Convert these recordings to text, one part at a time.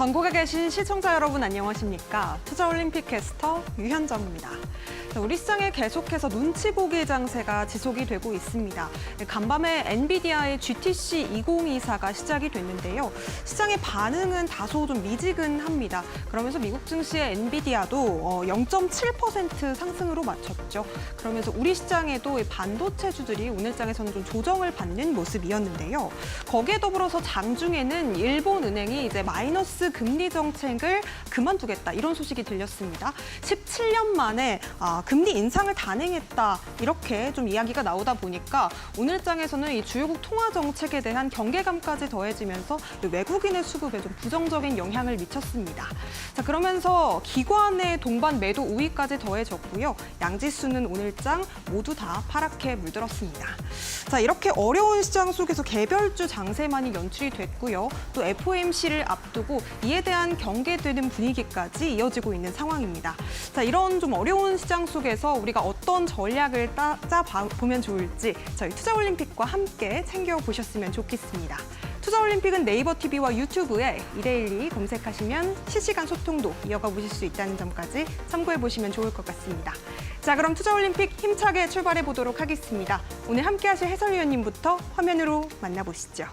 전국에 계신 시청자 여러분 안녕하십니까? 투자올림픽 캐스터 유현정입니다. 우리 시장에 계속해서 눈치 보기 장세가 지속이 되고 있습니다. 간밤에 엔비디아의 GTC 2024가 시작이 됐는데요. 시장의 반응은 다소 좀 미지근합니다. 그러면서 미국 증시의 엔비디아도 0.7% 상승으로 마쳤죠. 그러면서 우리 시장에도 반도체주들이 오늘장에서는 좀 조정을 받는 모습이었는데요. 거기에 더불어서 장중에는 일본은행이 이제 마이너스 금리 정책을 그만두겠다 이런 소식이 들렸습니다. 17년 만에 금리 인상을 단행했다 이렇게 좀 이야기가 나오다 보니까 오늘장에서는 이 주요국 통화 정책에 대한 경계감까지 더해지면서 외국인의 수급에 좀 부정적인 영향을 미쳤습니다. 자, 그러면서 기관의 동반 매도 우위까지 더해졌고요. 양지수는 오늘장 모두 다 파랗게 물들었습니다. 자, 이렇게 어려운 시장 속에서 개별주 장세만이 연출이 됐고요. 또 FOMC를 앞두고 이에 대한 경계되는 분위기까지 이어지고 있는 상황입니다. 자, 이런 좀 어려운 시장 속에서 우리가 어떤 전략을 짜보면 좋을지 저희 투자올림픽과 함께 챙겨보셨으면 좋겠습니다. 투자올림픽은 네이버 TV와 유튜브에 이데일리 검색하시면 실시간 소통도 이어가 보실 수 있다는 점까지 참고해 보시면 좋을 것 같습니다. 자, 그럼 투자올림픽 힘차게 출발해 보도록 하겠습니다. 오늘 함께 하실 해설위원님부터 화면으로 만나보시죠.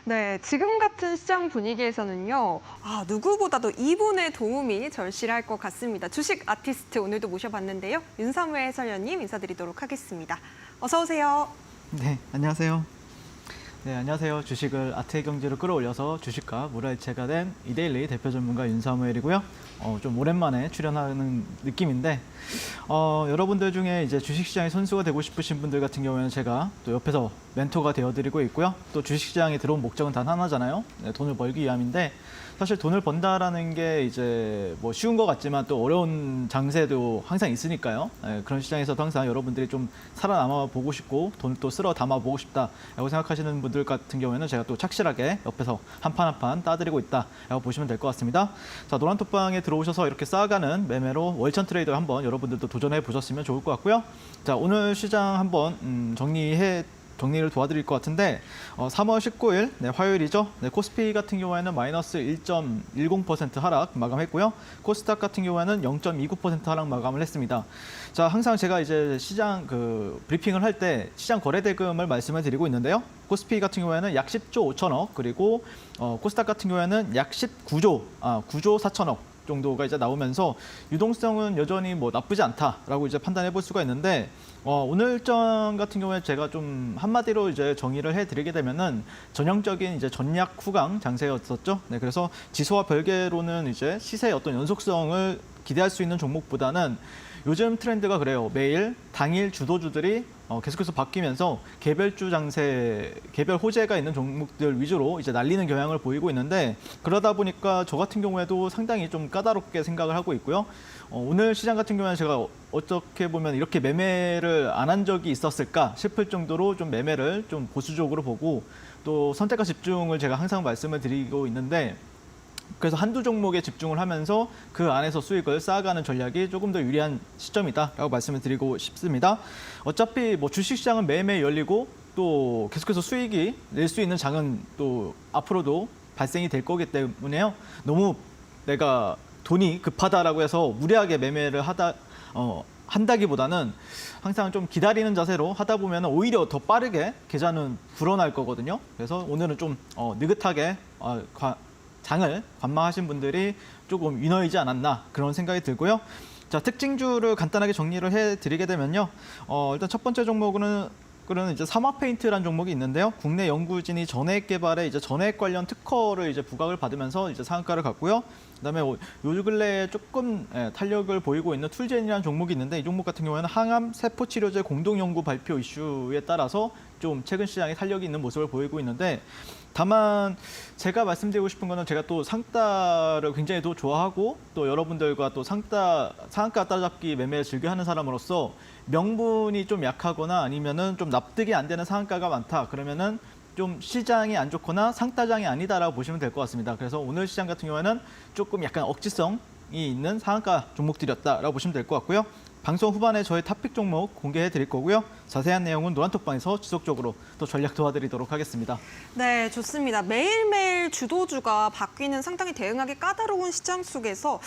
네, 지금 같은 시장 분위기에서는요, 누구보다도 이분의 도움이 절실할 것 같습니다. 주식 아티스트 오늘도 모셔봤는데요. 윤사무엘 해설위원님 인사드리도록 하겠습니다. 어서 오세요. 네, 안녕하세요. 네, 안녕하세요. 주식을 아트의 경지로 끌어올려서 주식과 물화일체가 된 이데일리 대표 전문가 윤사무엘이고요. 좀 오랜만에 출연하는 느낌인데 여러분들 중에 이제 주식시장의 선수가 되고 싶으신 분들 같은 경우에는 제가 또 옆에서 멘토가 되어드리고 있고요. 또 주식시장에 들어온 목적은 단 하나잖아요. 네, 돈을 벌기 위함인데 사실 돈을 번다라는 게 이제 뭐 쉬운 것 같지만 또 어려운 장세도 항상 있으니까요. 네, 그런 시장에서도 항상 여러분들이 좀 살아남아 보고 싶고 돈을 또 쓸어 담아 보고 싶다라고 생각하시는 분들 같은 경우에는 제가 또 착실하게 옆에서 한 판 한 판 따드리고 있다라고 보시면 될 것 같습니다. 자, 노란톡방에 들어오셔서 이렇게 쌓아가는 매매로 월천 트레이더 한번 여러분들도 도전해 보셨으면 좋을 것 같고요. 자, 오늘 시장 한번 정리를 도와드릴 것 같은데 3월 19일 화요일이죠. 코스피 같은 경우에는 마이너스 1.10% 하락 마감했고요. 코스닥 같은 경우에는 0.29% 하락 마감을 했습니다. 자, 항상 제가 이제 시장 브리핑을 할 때 시장 거래대금을 말씀을 드리고 있는데요. 코스피 같은 경우에는 약 10조 5천억 그리고 코스닥 같은 경우에는 약 9조 4천억. 정도가 이제 나오면서 유동성은 여전히 뭐 나쁘지 않다라고 이제 판단해 볼 수가 있는데 오늘 일정 같은 경우에 제가 좀 한마디로 이제 정의를 해드리게 되면은 전형적인 이제 전략 후강 장세였었죠. 네, 그래서 지수와 별개로는 이제 시세의 어떤 연속성을 기대할 수 있는 종목보다는 요즘 트렌드가 그래요. 매일 당일 주도주들이 계속해서 바뀌면서 개별주 장세, 개별 호재가 있는 종목들 위주로 이제 날리는 경향을 보이고 있는데 그러다 보니까 저 같은 경우에도 상당히 좀 까다롭게 생각을 하고 있고요. 오늘 시장 같은 경우에는 제가 어떻게 보면 이렇게 매매를 안 한 적이 있었을까 싶을 정도로 좀 매매를 좀 보수적으로 보고 또 선택과 집중을 제가 항상 말씀을 드리고 있는데 그래서 한두 종목에 집중을 하면서 그 안에서 수익을 쌓아가는 전략이 조금 더 유리한 시점이다라고 말씀을 드리고 싶습니다. 어차피 뭐 주식시장은 매일매일 열리고 또 계속해서 수익이 낼 수 있는 장은 또 앞으로도 발생이 될 거기 때문에요. 너무 내가 돈이 급하다라고 해서 무리하게 매매를 한다기보다는 항상 좀 기다리는 자세로 하다 보면 오히려 더 빠르게 계좌는 불어날 거거든요. 그래서 오늘은 좀 느긋하게 장을 관망하신 분들이 조금 위너이지 않았나 그런 생각이 들고요. 자, 특징주를 간단하게 정리를 해드리게 되면요. 일단 첫 번째 종목은 이제 사마페인트라는 종목이 있는데요. 국내 연구진이 전해액 개발에 이제 전해액 관련 특허를 이제 부각을 받으면서 이제 상한가를 갔고요. 그다음에 요 근래에 조금 탄력을 보이고 있는 툴젠이라는 종목이 있는데 이 종목 같은 경우에는 항암 세포 치료제 공동 연구 발표 이슈에 따라서 좀 최근 시장에 탄력이 있는 모습을 보이고 있는데 다만 제가 말씀드리고 싶은 거는 제가 또 상따를 굉장히 또 좋아하고 또 여러분들과 또 상한가 따라잡기 매매를 즐겨 하는 사람으로서 명분이 좀 약하거나 아니면은 좀 납득이 안 되는 상한가가 많다. 그러면은 좀 시장이 안 좋거나 상따장이 아니다라고 보시면 될 것 같습니다. 그래서 오늘 시장 같은 경우에는 조금 약간 억지성이 있는 상한가 종목들이었다라고 보시면 될 것 같고요. 방송 후반에 저희 탑픽 종목 공개해 드릴 거고요. 자세한 내용은 노란톡방에서 지속적으로 또 전략 도와드리도록 하겠습니다. 네, 좋습니다. 매일매일 주도주가 바뀌는 상당히 대응하기 까다로운 시장 속에서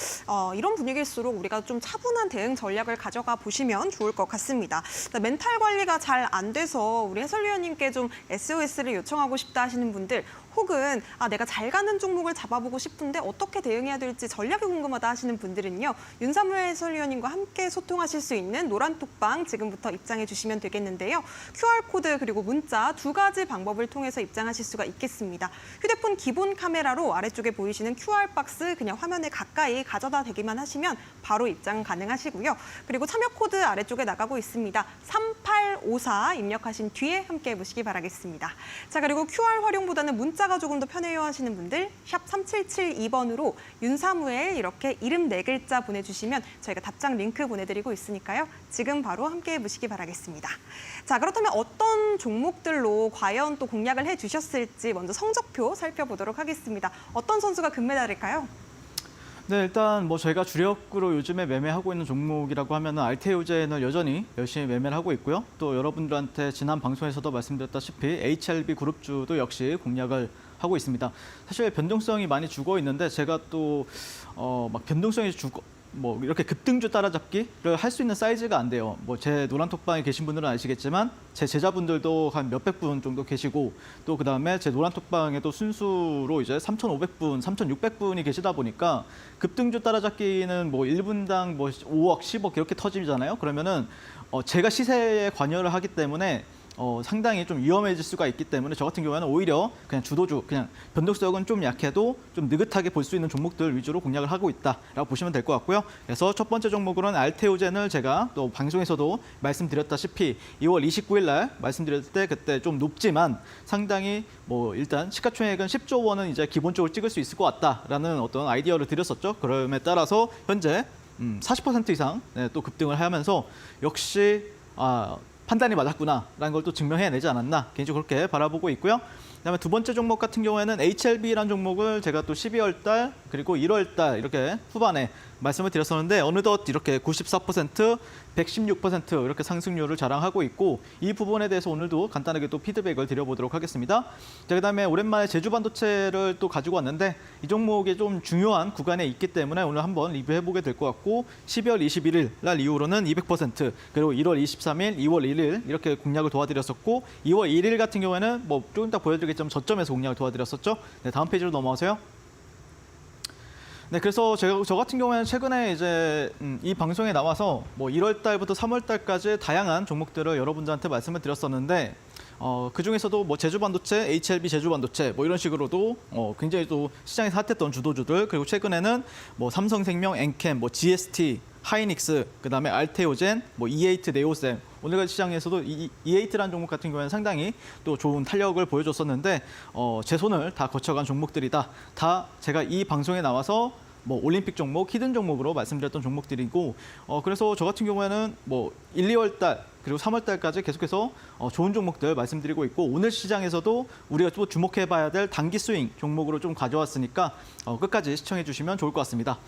이런 분위기일수록 우리가 좀 차분한 대응 전략을 가져가 보시면 좋을 것 같습니다. 멘탈 관리가 잘 안 돼서 우리 해설위원님께 좀 SOS를 요청하고 싶다 하시는 분들 혹은 내가 잘 가는 종목을 잡아보고 싶은데 어떻게 대응해야 될지 전략이 궁금하다 하시는 분들은요. 윤사무엘 해설위원님과 함께 소통하실 수 있는 노란톡방 지금부터 입장해 주시면 되겠는데요. QR코드 그리고 문자 두 가지 방법을 통해서 입장하실 수가 있겠습니다. 휴대폰 기본 카메라로 아래쪽에 보이시는 QR박스 그냥 화면에 가까이 가져다 대기만 하시면 바로 입장 가능하시고요. 그리고 참여 코드 아래쪽에 나가고 있습니다. 3854 입력하신 뒤에 함께 해보시기 바라겠습니다. 자, 그리고 QR 활용보다는 문자가 조금 더 편해요 하시는 분들 샵 3772번으로 윤사무엘 이렇게 이름 4글자 보내주시면 저희가 답장 링크 보내드리고 있으니까요. 지금 바로 함께 해보시기 바라겠습니다. 자, 그렇다면 어떤 종목들로 과연 또 공략을 해주셨을지 먼저 성적표 살펴보도록 하겠습니다. 어떤 선수가 금메달일까요? 네, 일단 뭐 저희가 주력으로 요즘에 매매하고 있는 종목이라고 하면은 알테오젠을 여전히 열심히 매매를 하고 있고요. 또 여러분들한테 지난 방송에서도 말씀드렸다시피 HLB 그룹주도 역시 공략을 하고 있습니다. 사실 변동성이 많이 죽어 있는데 제가 또 막 변동성이 뭐 이렇게 급등주 따라잡기를 할 수 있는 사이즈가 안 돼요. 뭐 제 노란톡방에 계신 분들은 아시겠지만 제 제자분들도 한 몇백 분 정도 계시고 또 그다음에 제 노란톡방에도 순수로 이제 3,500분, 3,600분이 계시다 보니까 급등주 따라잡기는 뭐 1분당 뭐 5억, 10억 이렇게 터지잖아요. 그러면은 제가 시세에 관여를 하기 때문에 상당히 좀 위험해질 수가 있기 때문에 저 같은 경우에는 오히려 그냥 주도주, 그냥 변동성은 좀 약해도 좀 느긋하게 볼 수 있는 종목들 위주로 공략을 하고 있다라고 보시면 될 것 같고요. 그래서 첫 번째 종목으로는 알테오젠을 제가 또 방송에서도 말씀드렸다시피 2월 29일 날 말씀드렸을 때 그때 좀 높지만 상당히 뭐 일단 시가총액은 10조 원은 이제 기본적으로 찍을 수 있을 것 같다라는 어떤 아이디어를 드렸었죠. 그럼에 따라서 현재 40% 이상 또 급등을 하면서 역시 판단이 맞았구나라는 걸 또 증명해내지 않았나 개인적으로 그렇게 바라보고 있고요. 그다음에 두 번째 종목 같은 경우에는 HLB라는 종목을 제가 또 12월 달 그리고 1월 달 이렇게 후반에 말씀을 드렸었는데 어느덧 이렇게 94%, 116% 이렇게 상승률을 자랑하고 있고 이 부분에 대해서 오늘도 간단하게 또 피드백을 드려보도록 하겠습니다. 자, 그다음에 오랜만에 제주 반도체를 또 가지고 왔는데 이 종목이 좀 중요한 구간에 있기 때문에 오늘 한번 리뷰해보게 될 것 같고 12월 21일 날 이후로는 200% 그리고 1월 23일, 2월 1일 이렇게 공략을 도와드렸었고 2월 1일 같은 경우에는 뭐 조금 이따 보여드리겠지만 저점에서 공략을 도와드렸었죠. 네, 다음 페이지로 넘어가세요. 네, 그래서 저 같은 경우에는 최근에 이제 이 방송에 나와서 뭐 1월 달부터 3월 달까지 다양한 종목들을 여러분들한테 말씀을 드렸었는데 그 중에서도 뭐 제주반도체, HLB 제주반도체 뭐 이런 식으로도 굉장히 또 시장에서 핫했던 주도주들 그리고 최근에는 뭐 삼성생명, 엔캠, 뭐 GST, 하이닉스, 그다음에 알테오젠, 뭐 E8 네오셈 오늘 시장에서도 E8라는 종목 같은 경우에는 상당히 또 좋은 탄력을 보여줬었는데 제 손을 다 거쳐간 종목들이다. 다 제가 이 방송에 나와서 뭐 올림픽 종목, 히든 종목으로 말씀드렸던 종목들이고 그래서 저 같은 경우에는 뭐 1, 2월 달 그리고 3월 달까지 계속해서 좋은 종목들 말씀드리고 있고 오늘 시장에서도 우리가 또 주목해봐야 될 단기 스윙 종목으로 좀 가져왔으니까 끝까지 시청해 주시면 좋을 것 같습니다.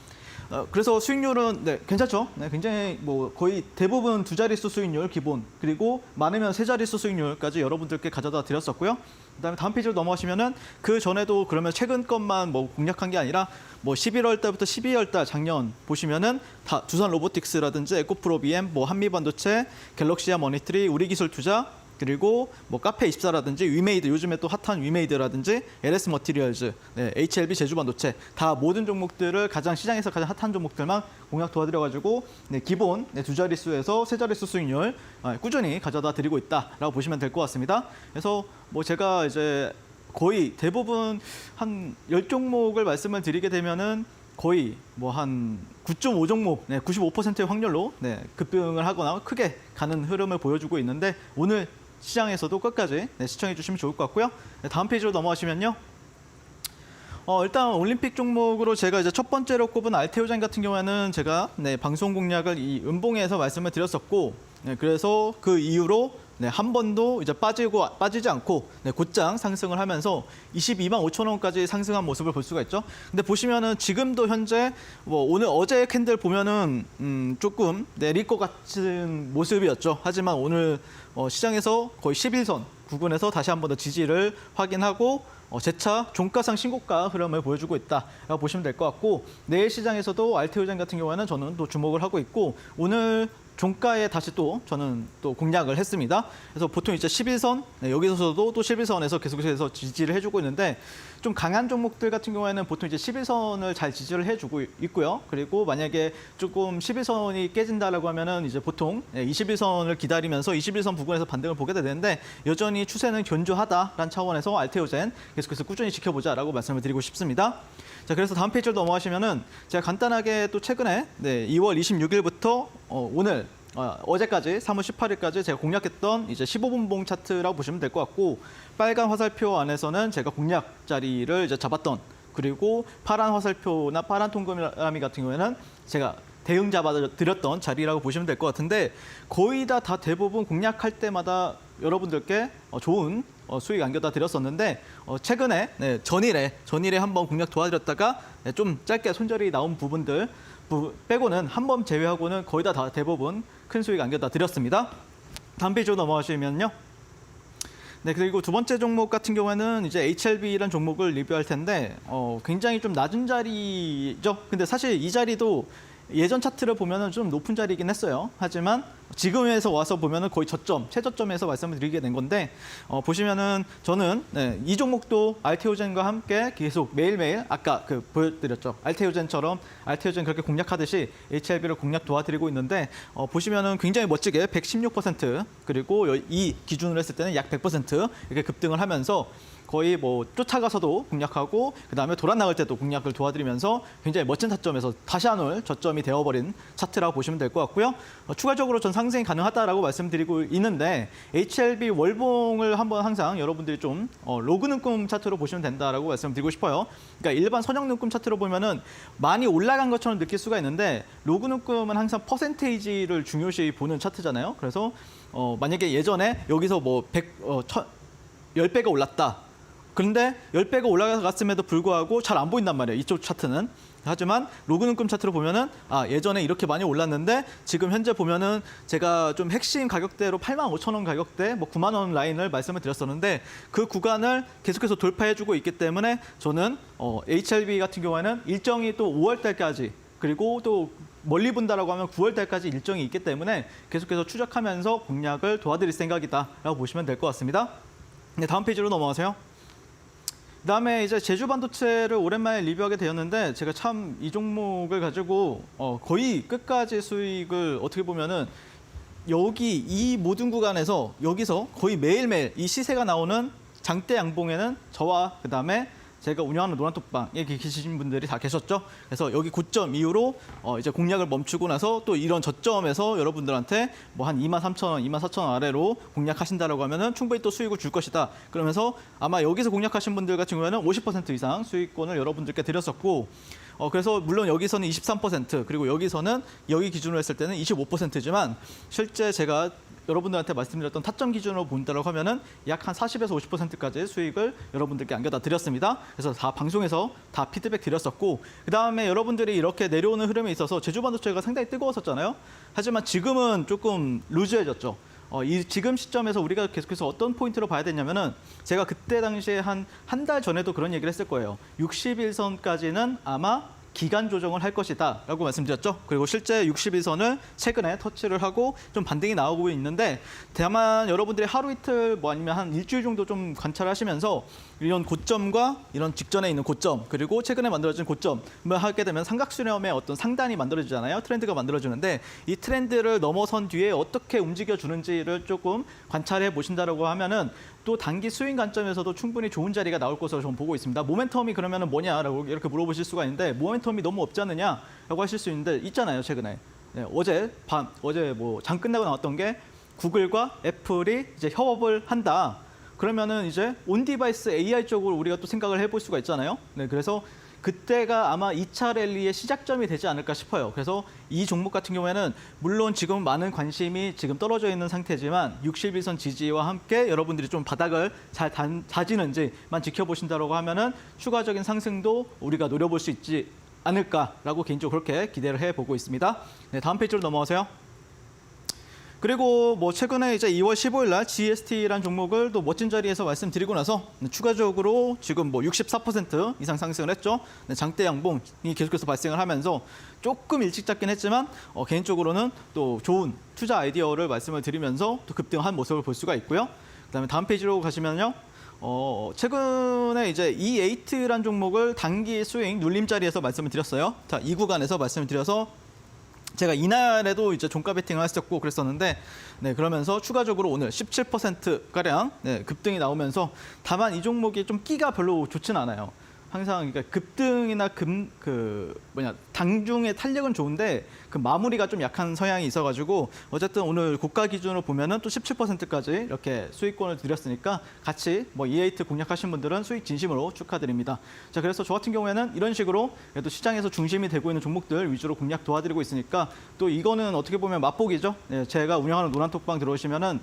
그래서 수익률은 네, 괜찮죠? 네, 굉장히 뭐 거의 대부분 두 자릿수 수익률 기본, 그리고 많으면 세 자릿수 수익률까지 여러분들께 가져다 드렸었고요. 그다음에 다음 페이지로 넘어가시면은 그 전에도 그러면 최근 것만 뭐 공략한 게 아니라 뭐 11월 달부터 12월 달 작년 보시면은 다 두산 로보틱스라든지 에코프로 BM, 뭐 한미반도체, 갤럭시아 머니터리, 우리기술투자, 그리고 뭐 카페24라든지 위메이드, 요즘에 또 핫한 위메이드라든지 LS 머티리얼즈, 네, HLB 제주반도체, 다 모든 종목들을 가장 시장에서 가장 핫한 종목들만 공략 도와드려가지고 네, 기본 네, 두 자릿수에서 세 자릿수 수익률 꾸준히 가져다 드리고 있다라고 보시면 될 것 같습니다. 그래서 뭐 제가 이제 거의 대부분 한 10종목을 말씀을 드리게 되면은 거의 뭐 한 9.5 종목, 네, 95%의 확률로 네, 급등을 하거나 크게 가는 흐름을 보여주고 있는데 오늘 시장에서도 끝까지 네, 시청해 주시면 좋을 것 같고요. 네, 다음 페이지로 넘어가시면요. 일단 올림픽 종목으로 제가 이제 첫 번째로 꼽은 알테오젠 같은 경우에는 제가 네, 방송 공략을 이 음봉에서 말씀을 드렸었고, 네, 그래서 그 이후로 네, 한 번도 이제 빠지지 않고 네, 곧장 상승을 하면서 22만 5천 원까지 상승한 모습을 볼 수가 있죠. 근데 보시면은 지금도 현재 뭐 오늘 어제 캔들 보면은 조금 내릴 것 같은 모습이었죠. 하지만 오늘 시장에서 거의 11선 부근에서 다시 한 번 더 지지를 확인하고 재차 종가상 신고가 흐름을 보여주고 있다라고 보시면 될 것 같고, 내일 시장에서도 알테오젠 같은 경우에는 저는 또 주목을 하고 있고, 오늘 종가에 다시 또 저는 또 공략을 했습니다. 그래서 보통 이제 11선, 네, 여기서도 또 11선에서 계속해서 지지를 해주고 있는데, 좀 강한 종목들 같은 경우에는 보통 이제 11선을 잘 지지를 해주고 있고요. 그리고 만약에 조금 11선이 깨진다라고 하면은 이제 보통 21선을 기다리면서 21선 부근에서 반등을 보게 되는데, 여전히 추세는 견조하다라는 차원에서 알테오젠 계속해서 꾸준히 지켜보자라고 말씀을 드리고 싶습니다. 자, 그래서 다음 페이지로 넘어가시면은 제가 간단하게 또 최근에 2월 26일부터 오늘 어제까지 3월 18일까지 제가 공략했던 이제 15분봉 차트라고 보시면 될 것 같고, 빨간 화살표 안에서는 제가 공략 자리를 이제 잡았던, 그리고 파란 화살표나 파란 동그라미 같은 경우에는 제가 대응 잡아드렸던 자리라고 보시면 될 것 같은데, 거의 다 대부분 공략할 때마다 여러분들께 좋은 수익 안겨다 드렸었는데, 최근에 전일에 한번 공략 도와드렸다가 좀 짧게 손절이 나온 부분들 빼고는 한 번 제외하고는 거의 다 대부분 큰 수익 안겨다 드렸습니다. 다음 페이지로 넘어가시면요. 네, 그리고 두 번째 종목 같은 경우에는 이제 HLB라는 종목을 리뷰할 텐데, 굉장히 좀 낮은 자리죠. 근데 사실 이 자리도 예전 차트를 보면은 좀 높은 자리이긴 했어요. 하지만 지금에서 와서 보면은 거의 최저점에서 말씀을 드리게 된 건데, 보시면은 저는 이 종목도 알테오젠과 함께 계속 매일매일 아까 보여드렸죠. 알테오젠 그렇게 공략하듯이 HLB를 공략 도와드리고 있는데, 보시면은 굉장히 멋지게 116% 그리고 이 기준으로 했을 때는 약 100% 이렇게 급등을 하면서 거의 뭐 쫓아가서도 공략하고, 그다음에 돌아 나갈 때도 공략을 도와드리면서 굉장히 멋진 타점에서 다시 한올 저점이 되어버린 차트라고 보시면 될 것 같고요. 추가적으로 전 상승이 가능하다라고 말씀드리고 있는데, HLB 월봉을 한번 항상 여러분들이 좀 로그 눈금 차트로 보시면 된다라고 말씀드리고 싶어요. 그러니까 일반 선형 눈금 차트로 보면은 많이 올라간 것처럼 느낄 수가 있는데, 로그 눈금은 항상 퍼센테이지를 중요시 보는 차트잖아요. 그래서 만약에 예전에 여기서 뭐 10배가 올랐다. 그런데 10배가 올라갔음에도 불구하고 잘 안 보인단 말이에요. 이쪽 차트는. 하지만 로그 눈금 차트로 보면은 예전에 이렇게 많이 올랐는데 지금 현재 보면은 제가 좀 핵심 가격대로 85,000원 가격대, 뭐 9만 원 라인을 말씀을 드렸었는데, 그 구간을 계속해서 돌파해주고 있기 때문에 저는 HLB 같은 경우에는 일정이 또 5월 달까지, 그리고 또 멀리 본다라고 하면 9월 달까지 일정이 있기 때문에 계속해서 추적하면서 공략을 도와드릴 생각이다라고 보시면 될 것 같습니다. 네, 다음 페이지로 넘어가세요. 그다음에 이제 제주 반도체를 오랜만에 리뷰하게 되었는데, 제가 참 이 종목을 가지고 거의 끝까지 수익을 어떻게 보면은 여기 이 모든 구간에서 여기서 거의 매일매일 이 시세가 나오는 장대 양봉에는 저와 그다음에 제가 운영하는 노란톡방에 계신 분들이 다 계셨죠. 그래서 여기 고점 이후로 이제 공략을 멈추고 나서 또 이런 저점에서 여러분들한테 뭐 한 23,000원, 24,000원 아래로 공략하신다라고 하면은 충분히 또 수익을 줄 것이다. 그러면서 아마 여기서 공략하신 분들 같은 경우에는 50% 이상 수익권을 여러분들께 드렸었고, 그래서 물론 여기서는 23% 그리고 여기서는 여기 기준으로 했을 때는 25%지만 실제 제가 여러분들한테 말씀드렸던 타점 기준으로 본다고 하면은 약 한 40에서 50%까지 수익을 여러분들께 안겨다 드렸습니다. 그래서 다 방송에서 다 피드백 드렸었고, 그 다음에 여러분들이 이렇게 내려오는 흐름에 있어서 제주 반도체가 상당히 뜨거웠었잖아요. 하지만 지금은 조금 루즈해졌죠. 이 지금 시점에서 우리가 계속해서 어떤 포인트로 봐야 되냐면은, 제가 그때 당시에 한 달 전에도 그런 얘기를 했을 거예요. 61선까지는 아마 기간 조정을 할 것이다 라고 말씀드렸죠. 그리고 실제 61선을 최근에 터치를 하고 좀 반등이 나오고 있는데, 다만 여러분들이 하루 이틀 뭐 아니면 한 일주일 정도 좀 관찰하시면서 이런 고점과 이런 직전에 있는 고점, 그리고 최근에 만들어진 고점을 하게 되면 삼각수렴의 어떤 상단이 만들어지잖아요. 트렌드가 만들어지는데, 이 트렌드를 넘어선 뒤에 어떻게 움직여주는지를 조금 관찰해 보신다고 하면은 또 단기 스윙 관점에서도 충분히 좋은 자리가 나올 것으로 저는 보고 있습니다. 모멘텀이 그러면은 뭐냐라고 이렇게 물어보실 수가 있는데, 모멘텀이 너무 없지 않느냐라고 하실 수 있는데, 있잖아요, 최근에. 네, 어제 뭐 장 끝나고 나왔던 게 구글과 애플이 이제 협업을 한다. 그러면은 이제 온 디바이스 AI 쪽으로 우리가 또 생각을 해볼 수가 있잖아요. 네, 그래서 그때가 아마 2차 랠리의 시작점이 되지 않을까 싶어요. 그래서 이 종목 같은 경우에는 물론 지금 많은 관심이 지금 떨어져 있는 상태지만 61선 지지와 함께 여러분들이 좀 바닥을 잘 다지는지만 지켜보신다고 하면은 추가적인 상승도 우리가 노려볼 수 있지 않을까라고 개인적으로 그렇게 기대를 해보고 있습니다. 네, 다음 페이지로 넘어가세요. 그리고 뭐 최근에 이제 2월 15일 날 GST라는 종목을 또 멋진 자리에서 말씀드리고 나서 추가적으로 지금 뭐 64% 이상 상승을 했죠. 장대 양봉이 계속해서 발생을 하면서 조금 일찍 잡긴 했지만 개인적으로는 또 좋은 투자 아이디어를 말씀을 드리면서 또 급등한 모습을 볼 수가 있고요. 그다음에 다음 페이지로 가시면요. 최근에 이제 E8라는 종목을 단기 스윙 눌림 자리에서 말씀을 드렸어요. 자, 이 구간에서 말씀을 드려서 제가 이날에도 이제 종가 베팅을 했었고 그랬었는데, 네, 그러면서 추가적으로 오늘 17%가량 급등이 나오면서, 다만 이 종목이 좀 끼가 별로 좋지는 않아요. 항상 그러니까 급등이나 당중의 탄력은 좋은데 그 마무리가 좀 약한 성향이 있어가지고, 어쨌든 오늘 고가 기준으로 보면은 또 17%까지 이렇게 수익권을 드렸으니까 같이 뭐 E8 공략하신 분들은 수익 진심으로 축하드립니다. 자, 그래서 저 같은 경우에는 이런 식으로 그래도 시장에서 중심이 되고 있는 종목들 위주로 공략 도와드리고 있으니까, 또 이거는 어떻게 보면 맛보기죠. 네, 제가 운영하는 노란톡방 들어오시면은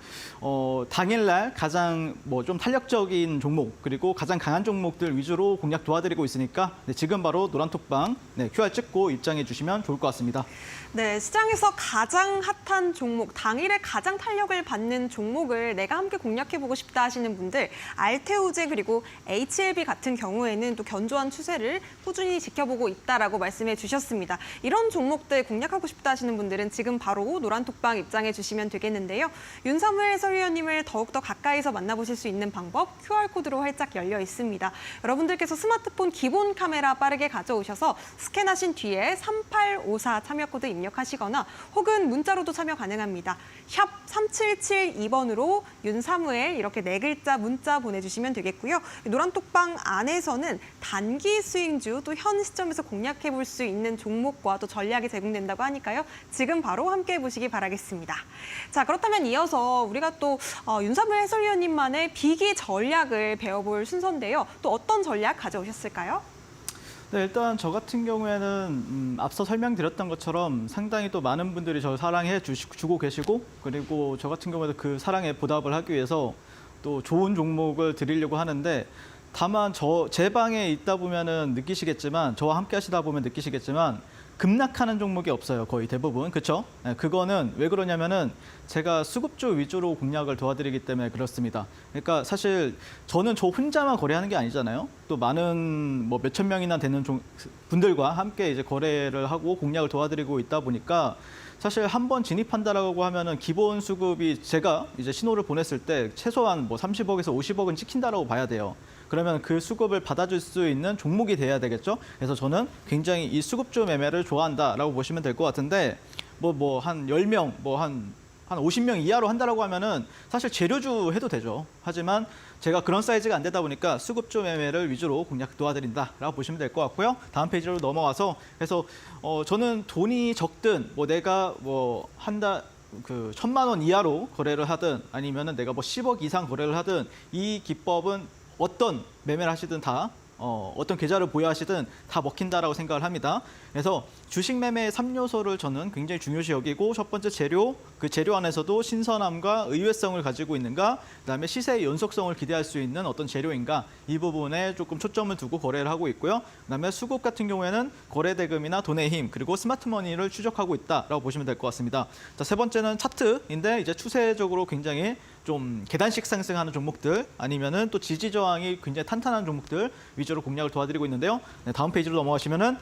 당일날 가장 뭐 좀 탄력적인 종목, 그리고 가장 강한 종목들 위주로 공략 도와드리고 있으니까, 네, 지금 바로 노란톡방 QR 찍고 입장해 주시면 좋을 것 같습니다. 네, 시장에서 가장 핫한 종목, 당일에 가장 탄력을 받는 종목을 내가 함께 공략해보고 싶다 하시는 분들, 알테오제 그리고 HLB 같은 경우에는 또 견조한 추세를 꾸준히 지켜보고 있다라고 말씀해 주셨습니다. 이런 종목들 공략하고 싶다 하시는 분들은 지금 바로 노란톡방 입장해 주시면 되겠는데요. 윤사무엘 해설위원님을 더욱더 가까이서 만나보실 수 있는 방법 QR코드로 활짝 열려 있습니다. 여러분들께서 스마트폰 기본 카메라 빠르게 가져오셔서 스캔하신 뒤에 3854 참여 코드 입력하시거나 혹은 문자로도 참여 가능합니다. 샵 3772번으로 윤사무엘 이렇게 4글자 문자 보내주시면 되겠고요. 노란톡방 안에서는 단기 수익주 또 현 시점에서 공략해 볼 수 있는 종목과 또 전략이 제공된다고 하니까요. 지금 바로 함께 해보시기 바라겠습니다. 자, 그렇다면 이어서 우리가 또 윤사무엘 해설위원님만의 비기 전략을 배워볼 순서인데요. 또 어떤 전략 가져오셨을까요? 네, 일단 저 같은 경우에는 앞서 설명드렸던 것처럼 상당히 또 많은 분들이 저를 사랑해 주고 계시고, 그리고 저 같은 경우에도 그 사랑에 보답을 하기 위해서 또 좋은 종목을 드리려고 하는데, 다만 제 방에 있다 보면은 느끼시겠지만, 저와 함께 하시다 보면 느끼시겠지만 급락하는 종목이 없어요. 거의 대부분. 그렇죠? 네, 그거는 왜 그러냐면은 제가 수급주 위주로 공략을 도와드리기 때문에 그렇습니다. 그러니까 사실 저는 저 혼자만 거래하는 게 아니잖아요. 또 많은 뭐 몇천 명이나 되는 분들과 함께 이제 거래를 하고 공략을 도와드리고 있다 보니까, 사실 한번 진입한다라고 하면은 기본 수급이 제가 이제 신호를 보냈을 때 최소한 뭐 30억에서 50억은 찍힌다라고 봐야 돼요. 그러면 그 수급을 받아줄 수 있는 종목이 돼야 되겠죠. 그래서 저는 굉장히 이 수급주 매매를 좋아한다라고 보시면 될 것 같은데, 뭐 한 10명, 뭐 한 50명 이하로 한다라고 하면은 사실 재료주 해도 되죠. 하지만 제가 그런 사이즈가 안 되다 보니까 수급주 매매를 위주로 공략 도와드린다라고 보시면 될 것 같고요. 다음 페이지로 넘어가서, 그래서 저는 돈이 적든 뭐 내가 뭐 한 달 그 1,000만 원 이하로 거래를 하든 아니면은 내가 뭐 10억 이상 거래를 하든, 이 기법은 어떤 매매를 하시든 다 어떤 계좌를 보유하시든 다 먹힌다라고 생각을 합니다. 그래서 주식 매매의 3요소를 저는 굉장히 중요시 여기고, 첫 번째 재료, 그 재료 안에서도 신선함과 의외성을 가지고 있는가, 그다음에 시세의 연속성을 기대할 수 있는 어떤 재료인가, 이 부분에 조금 초점을 두고 거래를 하고 있고요. 그다음에 수급 같은 경우에는 거래 대금이나 돈의 힘, 그리고 스마트머니를 추적하고 있다라고 보시면 될 것 같습니다. 자, 세 번째는 차트인데 이제 추세적으로 굉장히 좀 계단식 상승하는 종목들, 아니면은 또 지지 저항이 굉장히 탄탄한 종목들 위주로 공략을 도와드리고 있는데요. 네, 다음 페이지로 넘어가시면은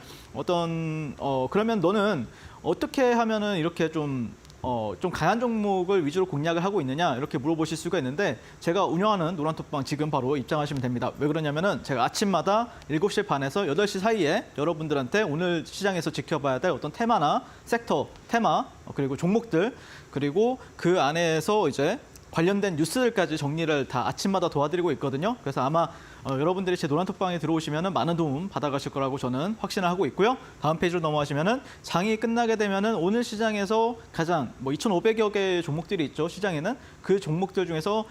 그러면 너는 어떻게 하면은 이렇게 좀 강한 종목을 위주로 공략을 하고 있느냐, 이렇게 물어보실 수가 있는데, 제가 운영하는 노란톡방 지금 바로 입장하시면 됩니다. 왜 그러냐면은 제가 아침마다 7시 반에서 8시 사이에 여러분들한테 오늘 시장에서 지켜봐야 될 어떤 테마나 섹터, 테마, 그리고 종목들, 그리고 그 안에서 이제 관련된 뉴스들까지 정리를 다 아침마다 도와드리고 있거든요. 그래서 아마 여러분들이 제 노란톡방에 들어오시면 많은 도움 받아가실 거라고 저는 확신을 하고 있고요. 다음 페이지로 넘어가시면 장이 끝나게 되면 오늘 시장에서 가장 2,500여 개의 종목들이 있죠. 시장에는 그 종목들 중에서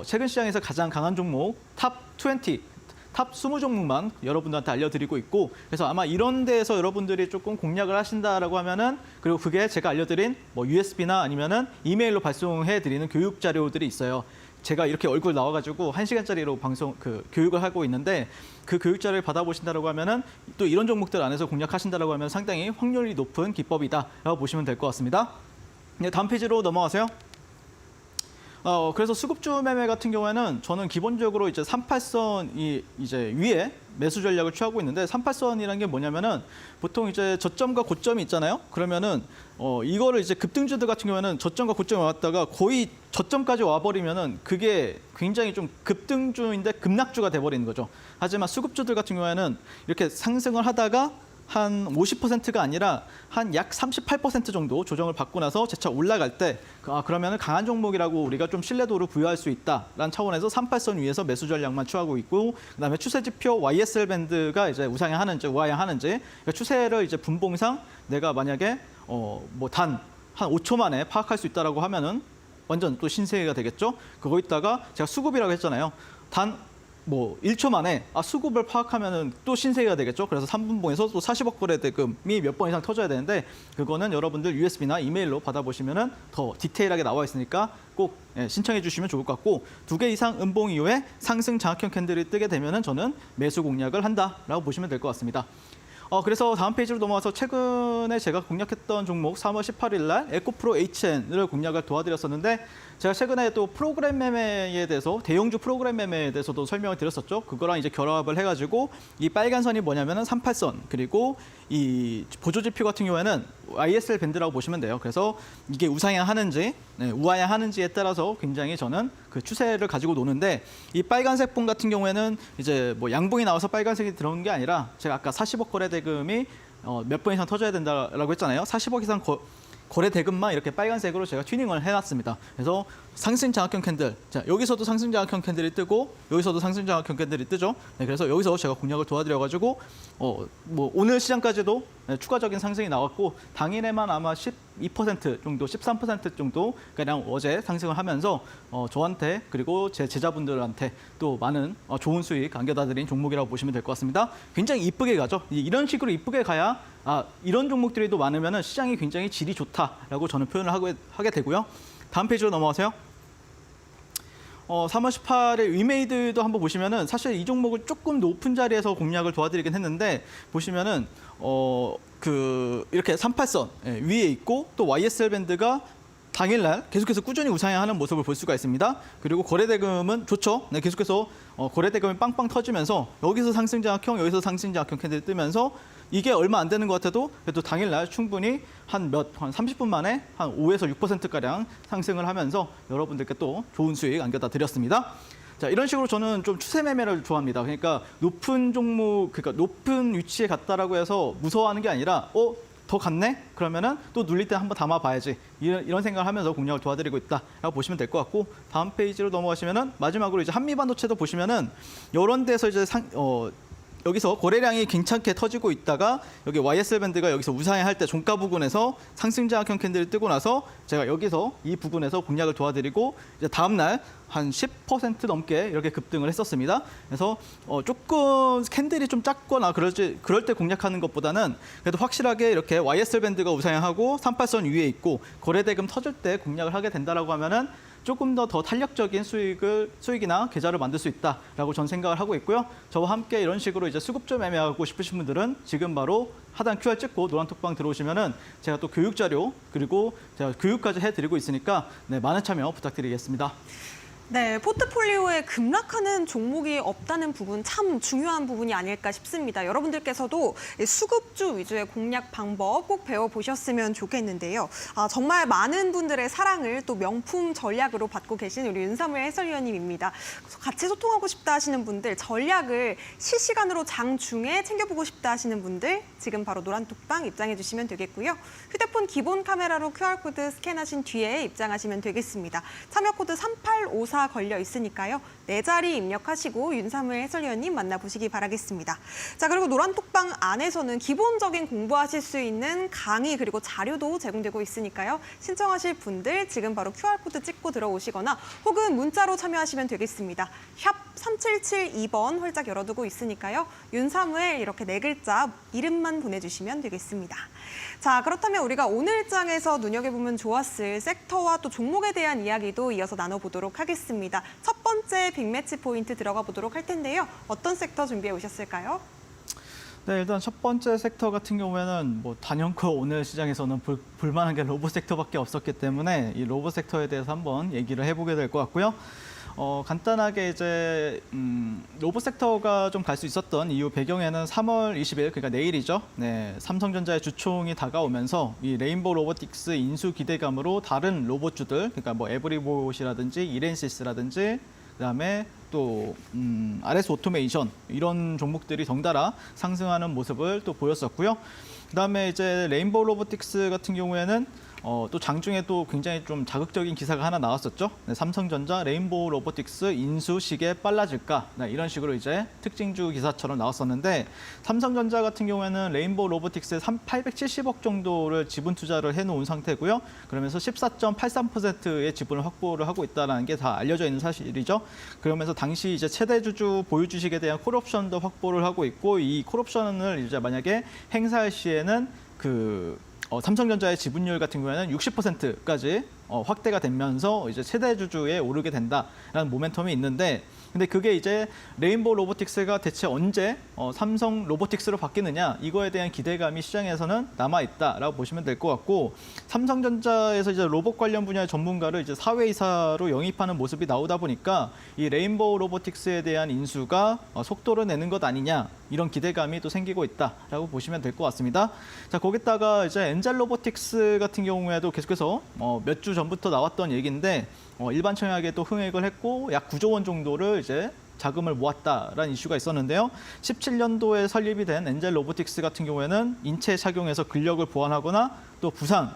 최근 시장에서 가장 강한 종목 탑 20, 탑 20종목만 여러분들한테 알려드리고 있고, 그래서 아마 이런 데에서 여러분들이 조금 공략을 하신다라고 하면은, 그리고 그게 제가 알려드린 USB나 아니면은 이메일로 발송해드리는 교육 자료들이 있어요. 제가 이렇게 얼굴 나와가지고 1시간짜리로 교육을 하고 있는데, 그 교육 자료를 받아보신다라고 하면은 또 이런 종목들 안에서 공략하신다라고 하면 상당히 확률이 높은 기법이다라고 보시면 될 것 같습니다. 네, 다음 페이지로 넘어가세요. 그래서 수급주 매매 같은 경우에는 저는 기본적으로 이제 38선이 이제 위에 매수 전략을 취하고 있는데, 38선이라는 게 뭐냐면은 보통 이제 저점과 고점이 있잖아요. 그러면은 이거를 이제 급등주들 같은 경우에는 저점과 고점에 왔다가 거의 저점까지 와버리면은 그게 굉장히 좀 급등주인데 급락주가 돼버리는 거죠. 하지만 수급주들 같은 경우에는 이렇게 상승을 하다가 한 50%가 아니라 한 약 38% 정도 조정을 받고 나서 재차 올라갈 때 그러면 강한 종목이라고 우리가 좀 신뢰도를 부여할 수 있다라는 차원에서 38선 위에서 매수 전략만 취하고 있고, 그다음에 추세 지표 YSL 밴드가 이제 우상향하는지 우하향하는지, 그러니까 추세를 이제 분봉상 내가 만약에 단 한 5초 만에 파악할 수 있다라고 하면은 완전 또 신세계가 되겠죠. 거기다가 제가 수급이라고 했잖아요. 단 1초 만에 수급을 파악하면은 또 신세계가 되겠죠. 그래서 3분봉에서 또 40억 거래 대금이 몇 번 이상 터져야 되는데, 그거는 여러분들 USB나 이메일로 받아보시면은 더 디테일하게 나와 있으니까 꼭 신청해 주시면 좋을 것 같고, 2개 이상 음봉 이후에 상승 장악형 캔들이 뜨게 되면은 저는 매수 공략을 한다라고 보시면 될 것 같습니다. 그래서 다음 페이지로 넘어가서 최근에 제가 공략했던 종목 3월 18일 날 에코프로 HN을 공략을 도와드렸었는데, 제가 최근에 또 프로그램 매매에 대해서, 대형주 프로그램 매매에 대해서도 설명을 드렸었죠. 그거랑 이제 결합을 해가지고 이 빨간 선이 뭐냐면은 38선, 그리고 이 보조지표 같은 경우에는 ISL 밴드라고 보시면 돼요. 그래서 이게 우상향 하는지 우하향 하는지에 따라서 굉장히 저는 그 추세를 가지고 노는데, 이 빨간색 봉 같은 경우에는 이제 양봉이 나와서 빨간색이 들어온 게 아니라, 제가 아까 40억 거래 대금이 몇 번 이상 터져야 된다라고 했잖아요. 40억 이상 거래 대금만 이렇게 빨간색으로 제가 튜닝을 해놨습니다. 그래서 상승 장악형 캔들, 자 여기서도 상승 장악형 캔들이 뜨고 여기서도 상승 장악형 캔들이 뜨죠. 네, 그래서 여기서 제가 공략을 도와드려가지고 오늘 시장까지도 추가적인 상승이 나왔고, 당일에만 아마 12% 정도, 13% 정도 그냥 어제 상승을 하면서 저한테 그리고 제 제자분들한테 또 많은 좋은 수익 안겨다드린 종목이라고 보시면 될 것 같습니다. 굉장히 이쁘게 가죠. 이런 식으로 이쁘게 가야 이런 종목들이 또 많으면 시장이 굉장히 질이 좋다라고 저는 표현을 하게 되고요. 다음 페이지로 넘어가세요. 3월 18일 위메이드도 한번 보시면은 사실 이 종목을 조금 높은 자리에서 공략을 도와드리긴 했는데, 보시면은 이렇게 38선 위에 있고 또 YSL 밴드가 당일날 계속해서 꾸준히 우상향하는 모습을 볼 수가 있습니다. 그리고 거래대금은 좋죠. 네, 계속해서 거래대금이 빵빵 터지면서 여기서 상승장악형, 여기서 상승장악형 캔들이 뜨면서 이게 얼마 안 되는 것 같아도 그래도 당일날 충분히 한 30분 만에 한 5에서 6%가량 상승을 하면서 여러분들께 또 좋은 수익 안겨다 드렸습니다. 자, 이런 식으로 저는 좀 추세 매매를 좋아합니다. 그러니까 높은 종목, 그러니까 높은 위치에 갔다라고 해서 무서워하는 게 아니라 더 갔네? 그러면은 또 눌릴 때 한번 담아봐야지. 이런 생각을 하면서 공략을 도와드리고 있다라고 보시면 될 것 같고, 다음 페이지로 넘어가시면은 마지막으로 이제 한미반도체도 보시면은 이런 데서 이제 여기서 거래량이 괜찮게 터지고 있다가 여기 YSL 밴드가 여기서 우상향할 때 종가 부근에서 상승장악형 캔들이 뜨고 나서 제가 여기서 이 부분에서 공략을 도와드리고 이제 다음 날 한 10% 넘게 이렇게 급등을 했었습니다. 그래서 조금 캔들이 좀 작거나 그럴 때 공략하는 것보다는 그래도 확실하게 이렇게 YSL 밴드가 우상향하고 38선 위에 있고 거래대금 터질 때 공략을 하게 된다라고 하면은 조금 더 탄력적인 수익이나 계좌를 만들 수 있다라고 전 생각을 하고 있고요. 저와 함께 이런 식으로 이제 수급 좀 매매하고 싶으신 분들은 지금 바로 하단 QR 찍고 노란톡방 들어오시면은 제가 또 교육 자료 그리고 제가 교육까지 해드리고 있으니까 네, 많은 참여 부탁드리겠습니다. 네, 포트폴리오에 급락하는 종목이 없다는 부분 참 중요한 부분이 아닐까 싶습니다. 여러분들께서도 수급주 위주의 공략 방법 꼭 배워보셨으면 좋겠는데요. 정말 많은 분들의 사랑을 또 명품 전략으로 받고 계신 우리 윤사무엘 해설위원님입니다. 같이 소통하고 싶다 하시는 분들, 전략을 실시간으로 장중에 챙겨보고 싶다 하시는 분들 지금 바로 노란톡방 입장해 주시면 되겠고요. 휴대폰 기본 카메라로 QR코드 스캔하신 뒤에 입장하시면 되겠습니다. 참여 코드 3854 걸려 있으니까요. 네 자리 입력하시고 윤사무엘 해설위원님 만나보시기 바라겠습니다. 자, 그리고 노란톡방 안에서는 기본적인 공부하실 수 있는 강의 그리고 자료도 제공되고 있으니까요. 신청하실 분들 지금 바로 QR코드 찍고 들어오시거나 혹은 문자로 참여하시면 되겠습니다. 샵 3772번 활짝 열어두고 있으니까요. 윤사무엘 이렇게 네 글자 이름만 보내주시면 되겠습니다. 자, 그렇다면 우리가 오늘 장에서 눈여겨보면 좋았을 섹터와 또 종목에 대한 이야기도 이어서 나눠보도록 하겠습니다. 첫 번째 빅매치 포인트 들어가 보도록 할 텐데요. 어떤 섹터 준비해 오셨을까요? 네, 일단 첫 번째 섹터 같은 경우에는 뭐 단연코 오늘 시장에서는 볼만한 게 로봇 섹터밖에 없었기 때문에 이 로봇 섹터에 대해서 한번 얘기를 해보게 될 것 같고요. 간단하게 이제 로봇 섹터가 좀 갈 수 있었던 이유 배경에는 3월 20일, 그러니까 내일이죠. 네, 삼성전자의 주총이 다가오면서 이 레인보우 로보틱스 인수 기대감으로 다른 로봇주들, 그러니까 뭐 에브리봇이라든지 이렌시스라든지 그다음에 또 RS 오토메이션 이런 종목들이 덩달아 상승하는 모습을 또 보였었고요. 그다음에 이제 레인보우 로보틱스 같은 경우에는 또 장중에 또 굉장히 좀 자극적인 기사가 하나 나왔었죠. 네, 삼성전자 레인보우 로보틱스 인수 시기에 빨라질까? 네, 이런 식으로 이제 특징주 기사처럼 나왔었는데 삼성전자 같은 경우에는 레인보우 로보틱스에 870억 정도를 지분 투자를 해놓은 상태고요. 그러면서 14.83%의 지분을 확보를 하고 있다는 게 다 알려져 있는 사실이죠. 그러면서 당시 이제 최대 주주 보유 주식에 대한 콜옵션도 확보를 하고 있고 이 콜옵션을 이제 만약에 행사할 시에는 삼성전자의 지분율 같은 경우에는 60%까지 확대가 되면서 이제 최대 주주에 오르게 된다라는 모멘텀이 있는데, 근데 그게 이제 레인보우 로보틱스가 대체 언제 삼성 로보틱스로 바뀌느냐, 이거에 대한 기대감이 시장에서는 남아 있다라고 보시면 될 것 같고, 삼성전자에서 이제 로봇 관련 분야의 전문가를 이제 사회이사로 영입하는 모습이 나오다 보니까 이 레인보우 로보틱스에 대한 인수가 속도를 내는 것 아니냐, 이런 기대감이 또 생기고 있다라고 보시면 될 것 같습니다. 자, 거기다가 이제 엔젤 로보틱스 같은 경우에도 계속해서 몇 주 전부터 나왔던 얘기인데 일반 청약에 또 흥액을 했고 약 9조 원 정도를 이제 자금을 모았다라는 이슈가 있었는데요. 17년도에 설립이 된 엔젤 로보틱스 같은 경우에는 인체에 착용해서 근력을 보완하거나 또 부상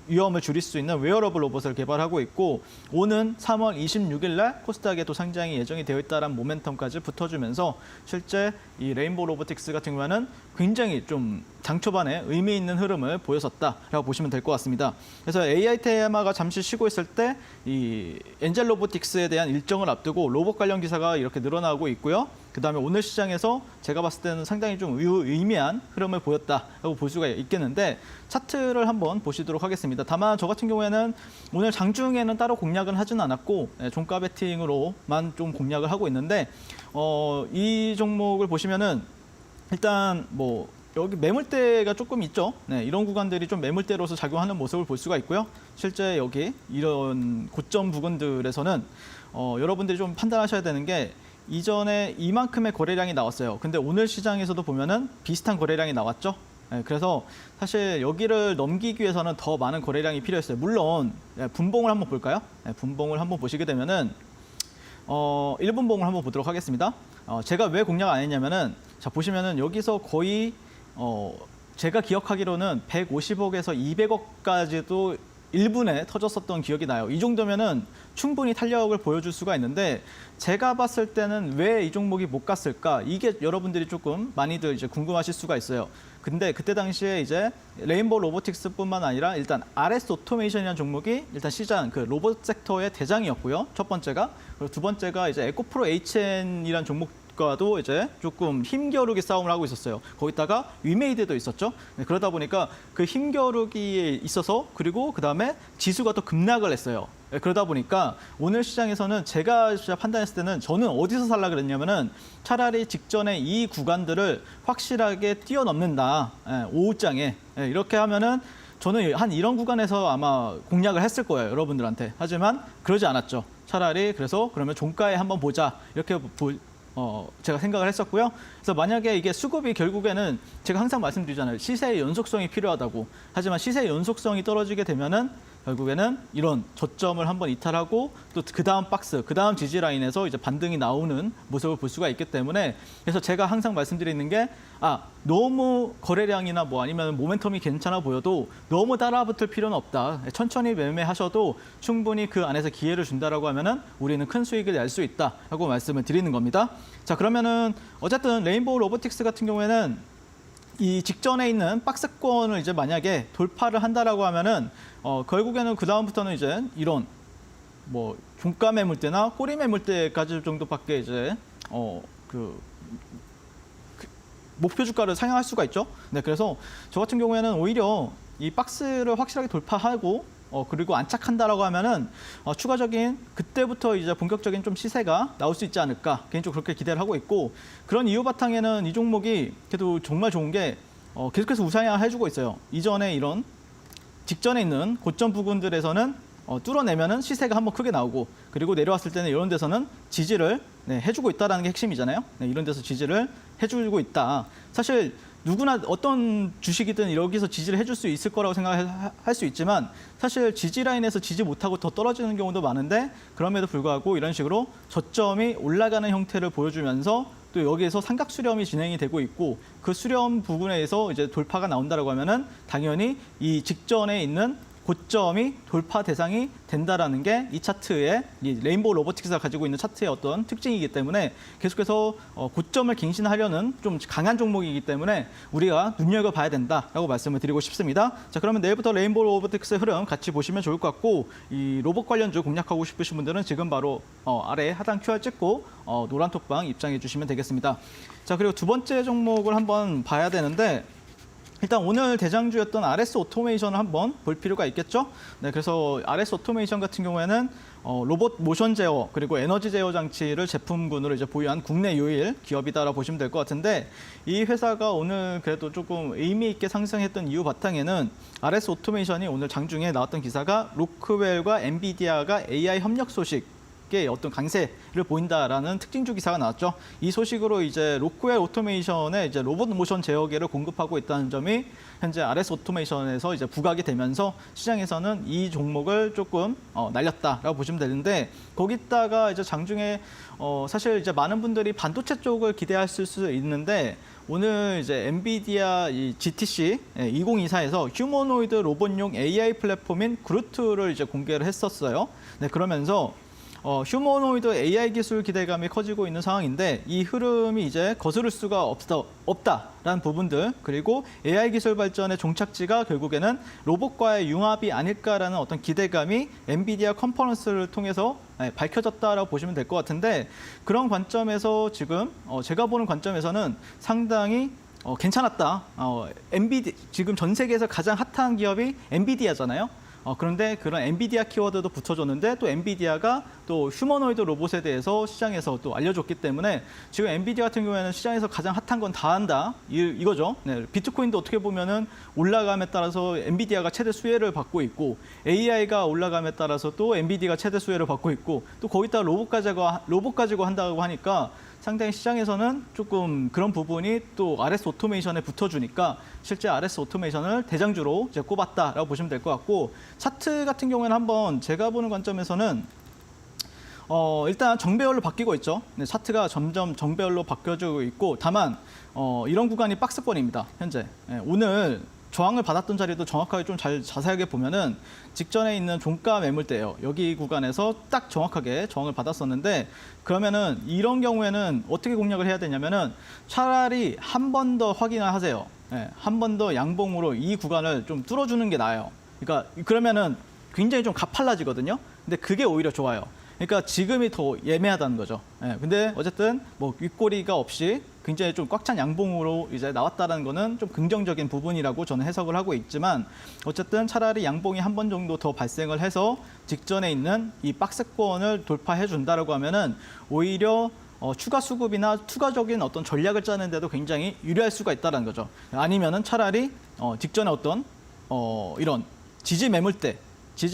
위험을 줄일 수 있는 웨어러블 로봇을 개발하고 있고, 오는 3월 26일 날 코스닥에 또 상장이 예정이 되어 있다는 모멘텀까지 붙어주면서 실제 이 레인보우 로보틱스 같은 경우에는 굉장히 좀 장초반에 의미 있는 흐름을 보였었다라고 보시면 될 것 같습니다. 그래서 AI 테마가 잠시 쉬고 있을 때 이 엔젤 로보틱스에 대한 일정을 앞두고 로봇 관련 기사가 이렇게 늘어나고 있고요. 그다음에 오늘 시장에서 제가 봤을 때는 상당히 좀 의미한 흐름을 보였다라고 볼 수가 있겠는데, 차트를 한번 보시도록 하겠습니다. 다만 저 같은 경우에는 오늘 장중에는 따로 공략은 하진 않았고 종가 베팅으로만 좀 공략을 하고 있는데, 이 종목을 보시면은 일단 뭐 여기 매물대가 조금 있죠. 네, 이런 구간들이 좀 매물대로서 작용하는 모습을 볼 수가 있고요. 실제 여기 이런 고점 부근들에서는 여러분들이 좀 판단하셔야 되는 게, 이전에 이만큼의 거래량이 나왔어요. 근데 오늘 시장에서도 보면은 비슷한 거래량이 나왔죠. 네, 그래서 사실 여기를 넘기기 위해서는 더 많은 거래량이 필요했어요. 물론 분봉을 한번 볼까요? 네, 분봉을 한번 보시게 되면은 1분봉을 한번 보도록 하겠습니다. 제가 왜 공략 안 했냐면은, 자, 보시면은 여기서 거의 제가 기억하기로는 150억에서 200억까지도 1분에 터졌었던 기억이 나요. 이 정도면은 충분히 탄력을 보여줄 수가 있는데 제가 봤을 때는 왜 이 종목이 못 갔을까? 이게 여러분들이 조금 많이들 이제 궁금하실 수가 있어요. 근데 그때 당시에 이제 레인보우 로보틱스뿐만 아니라 일단 RS 오토메이션이라는 종목이 일단 시장 그 로봇 섹터의 대장이었고요. 첫 번째가. 그리고 두 번째가 이제 에코프로 HN이라는 종목과도 이제 조금 힘겨루기 싸움을 하고 있었어요. 거기다가 위메이드도 있었죠. 네, 그러다 보니까 그 힘겨루기에 있어서 그리고 그다음에 지수가 또 급락을 했어요. 네, 그러다 보니까 오늘 시장에서는 제가 진짜 판단했을 때는 저는 어디서 살라 그랬냐면은 차라리 직전에 이 구간들을 확실하게 뛰어넘는다. 오후장에 이렇게 하면은 저는 한 이런 구간에서 아마 공략을 했을 거예요, 여러분들한테. 하지만 그러지 않았죠. 차라리 그래서 그러면 종가에 한번 보자 이렇게 제가 생각을 했었고요. 그래서 만약에 이게 수급이 결국에는 제가 항상 말씀드리잖아요. 시세의 연속성이 필요하다고. 하지만 시세의 연속성이 떨어지게 되면은 결국에는 이런 저점을 한번 이탈하고 또 그 다음 박스, 그 다음 지지 라인에서 이제 반등이 나오는 모습을 볼 수가 있기 때문에 그래서 제가 항상 말씀드리는 게 너무 거래량이나 뭐 아니면 모멘텀이 괜찮아 보여도 너무 따라붙을 필요는 없다. 천천히 매매하셔도 충분히 그 안에서 기회를 준다라고 하면은 우리는 큰 수익을 낼 수 있다라고 말씀을 드리는 겁니다. 자, 그러면은 어쨌든 레인보우 로보틱스 같은 경우에는 이 직전에 있는 박스권을 이제 만약에 돌파를 한다라고 하면은 결국에는 그 다음부터는 이제 이런 뭐 종가 매물대나 꼬리 매물대까지 정도밖에 이제 목표 주가를 상향할 수가 있죠. 네, 그래서 저 같은 경우에는 오히려 이 박스를 확실하게 돌파하고 그리고 안착한다라고 하면은 추가적인 그때부터 이제 본격적인 좀 시세가 나올 수 있지 않을까 개인적으로 그렇게 기대를 하고 있고 그런 이유 바탕에는 이 종목이 그래도 정말 좋은 게 계속해서 우상향을 해주고 있어요. 이전에 이런 직전에 있는 고점 부분들에서는 뚫어내면은 시세가 한번 크게 나오고 그리고 내려왔을 때는 이런 데서는 지지를 해주고 있다라는 게 핵심이잖아요. 네, 이런 데서 지지를 해주고 있다. 사실 누구나 어떤 주식이든 여기서 지지를 해줄 수 있을 거라고 생각할 수 있지만 사실 지지 라인에서 지지 못하고 더 떨어지는 경우도 많은데 그럼에도 불구하고 이런 식으로 저점이 올라가는 형태를 보여주면서 또 여기에서 삼각 수렴이 진행이 되고 있고 그 수렴 부분에서 이제 돌파가 나온다라고 하면은 당연히 이 직전에 있는 고점이 돌파 대상이 된다라는 게 이 차트의 이 레인보우 로보틱스가 가지고 있는 차트의 어떤 특징이기 때문에 계속해서 고점을 갱신하려는 좀 강한 종목이기 때문에 우리가 눈여겨봐야 된다라고 말씀을 드리고 싶습니다. 자, 그러면 내일부터 레인보우 로보틱스의 흐름 같이 보시면 좋을 것 같고 이 로봇 관련주 공략하고 싶으신 분들은 지금 바로 아래 하단 QR 찍고 노란 톡방 입장해 주시면 되겠습니다. 자, 그리고 두 번째 종목을 한번 봐야 되는데 일단 오늘 대장주였던 RS 오토메이션을 한번 볼 필요가 있겠죠. 네, 그래서 RS 오토메이션 같은 경우에는 로봇 모션 제어 그리고 에너지 제어 장치를 제품군으로 이제 보유한 국내 유일 기업이다라고 보시면 될 것 같은데 이 회사가 오늘 그래도 조금 의미 있게 상승했던 이유 바탕에는 RS 오토메이션이 오늘 장중에 나왔던 기사가 로크웰과 엔비디아가 AI 협력 소식 어떤 강세를 보인다라는 특징주 기사가 나왔죠. 이 소식으로 이제 로크웰 오토메이션의 이제 로봇 모션 제어기를 공급하고 있다는 점이 현재 RS 오토메이션에서 이제 부각이 되면서 시장에서는 이 종목을 조금 날렸다라고 보시면 되는데 거기다가 이제 장중에 사실 이제 많은 분들이 반도체 쪽을 기대하실 수 있는데 오늘 이제 엔비디아 이 GTC 2024에서 휴머노이드 로봇용 AI 플랫폼인 그루트를 이제 공개를 했었어요. 네, 그러면서 휴머노이드 AI 기술 기대감이 커지고 있는 상황인데 이 흐름이 이제 거스를 수가 없다라는 부분들 그리고 AI 기술 발전의 종착지가 결국에는 로봇과의 융합이 아닐까라는 어떤 기대감이 엔비디아 컨퍼런스를 통해서 밝혀졌다라고 보시면 될 것 같은데 그런 관점에서 지금 제가 보는 관점에서는 상당히 괜찮았다. 지금 전 세계에서 가장 핫한 기업이 엔비디아잖아요. 그런데 그런 엔비디아 키워드도 붙여줬는데 또 엔비디아가 또 휴머노이드 로봇에 대해서 시장에서 또 알려줬기 때문에 지금 엔비디아 같은 경우에는 시장에서 가장 핫한 건 다 한다 이거죠. 네, 비트코인도 어떻게 보면은 올라감에 따라서 엔비디아가 최대 수혜를 받고 있고 AI가 올라감에 따라서 또 엔비디아가 최대 수혜를 받고 있고 또 거기다가 로봇 가지고 한다고 하니까 상당히 시장에서는 조금 그런 부분이 또 RS 오토메이션에 붙어주니까 실제 RS 오토메이션을 대장주로 이제 꼽았다라고 보시면 될 것 같고 차트 같은 경우에는 한번 제가 보는 관점에서는 일단 정배열로 바뀌고 있죠. 네, 차트가 점점 정배열로 바뀌어지고 있고 다만 이런 구간이 박스권입니다. 현재 오늘 저항을 받았던 자리도 정확하게 좀 자세하게 보면은 직전에 있는 종가 매물대예요. 여기 구간에서 딱 정확하게 저항을 받았었는데 그러면은 이런 경우에는 어떻게 공략을 해야 되냐면은 차라리 한 번 더 확인을 하세요. 예, 한 번 더 양봉으로 이 구간을 좀 뚫어주는 게 나아요. 그러니까 그러면은 굉장히 좀 가팔라지거든요. 근데 그게 오히려 좋아요. 그러니까 지금이 더 예매하다는 거죠. 예, 근데 어쨌든 뭐 윗꼬리가 없이 굉장히 좀 꽉 찬 양봉으로 이제 나왔다는 거는 좀 긍정적인 부분이라고 저는 해석을 하고 있지만 어쨌든 차라리 양봉이 한 번 정도 더 발생을 해서 직전에 있는 이 박스권을 돌파해 준다라고 하면은 오히려 추가 수급이나 추가적인 어떤 전략을 짜는데도 굉장히 유리할 수가 있다는 거죠. 아니면은 차라리 직전에 어떤 이런 지지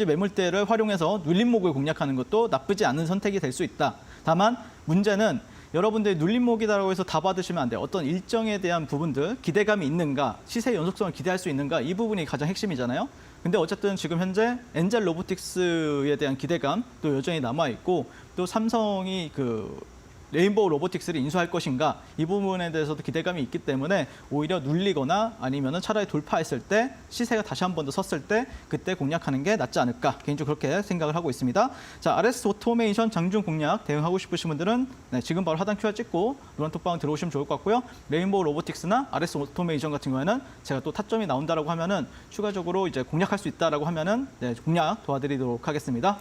매물대를 활용해서 눌림목을 공략하는 것도 나쁘지 않은 선택이 될 수 있다. 다만 문제는 여러분들이 눌림목이다라고 해서 다 받으시면 안 돼요. 어떤 일정에 대한 부분들, 기대감이 있는가, 시세 연속성을 기대할 수 있는가, 이 부분이 가장 핵심이잖아요. 근데 어쨌든 지금 현재 엔젤 로보틱스에 대한 기대감도 여전히 남아있고 또 삼성이 레인보우 로보틱스를 인수할 것인가 이 부분에 대해서도 기대감이 있기 때문에 오히려 눌리거나 아니면은 차라리 돌파했을 때 시세가 다시 한 번 더 섰을 때 그때 공략하는 게 낫지 않을까 개인적으로 그렇게 생각을 하고 있습니다. 자, RS 오토메이션 장중 공략 대응하고 싶으신 분들은 지금 바로 하단 QR 찍고 노란톡방 들어오시면 좋을 것 같고요. 레인보우 로보틱스나 RS 오토메이션 같은 경우에는 제가 또 타점이 나온다라고 하면은 추가적으로 이제 공략할 수 있다라고 하면은 공략 도와드리도록 하겠습니다.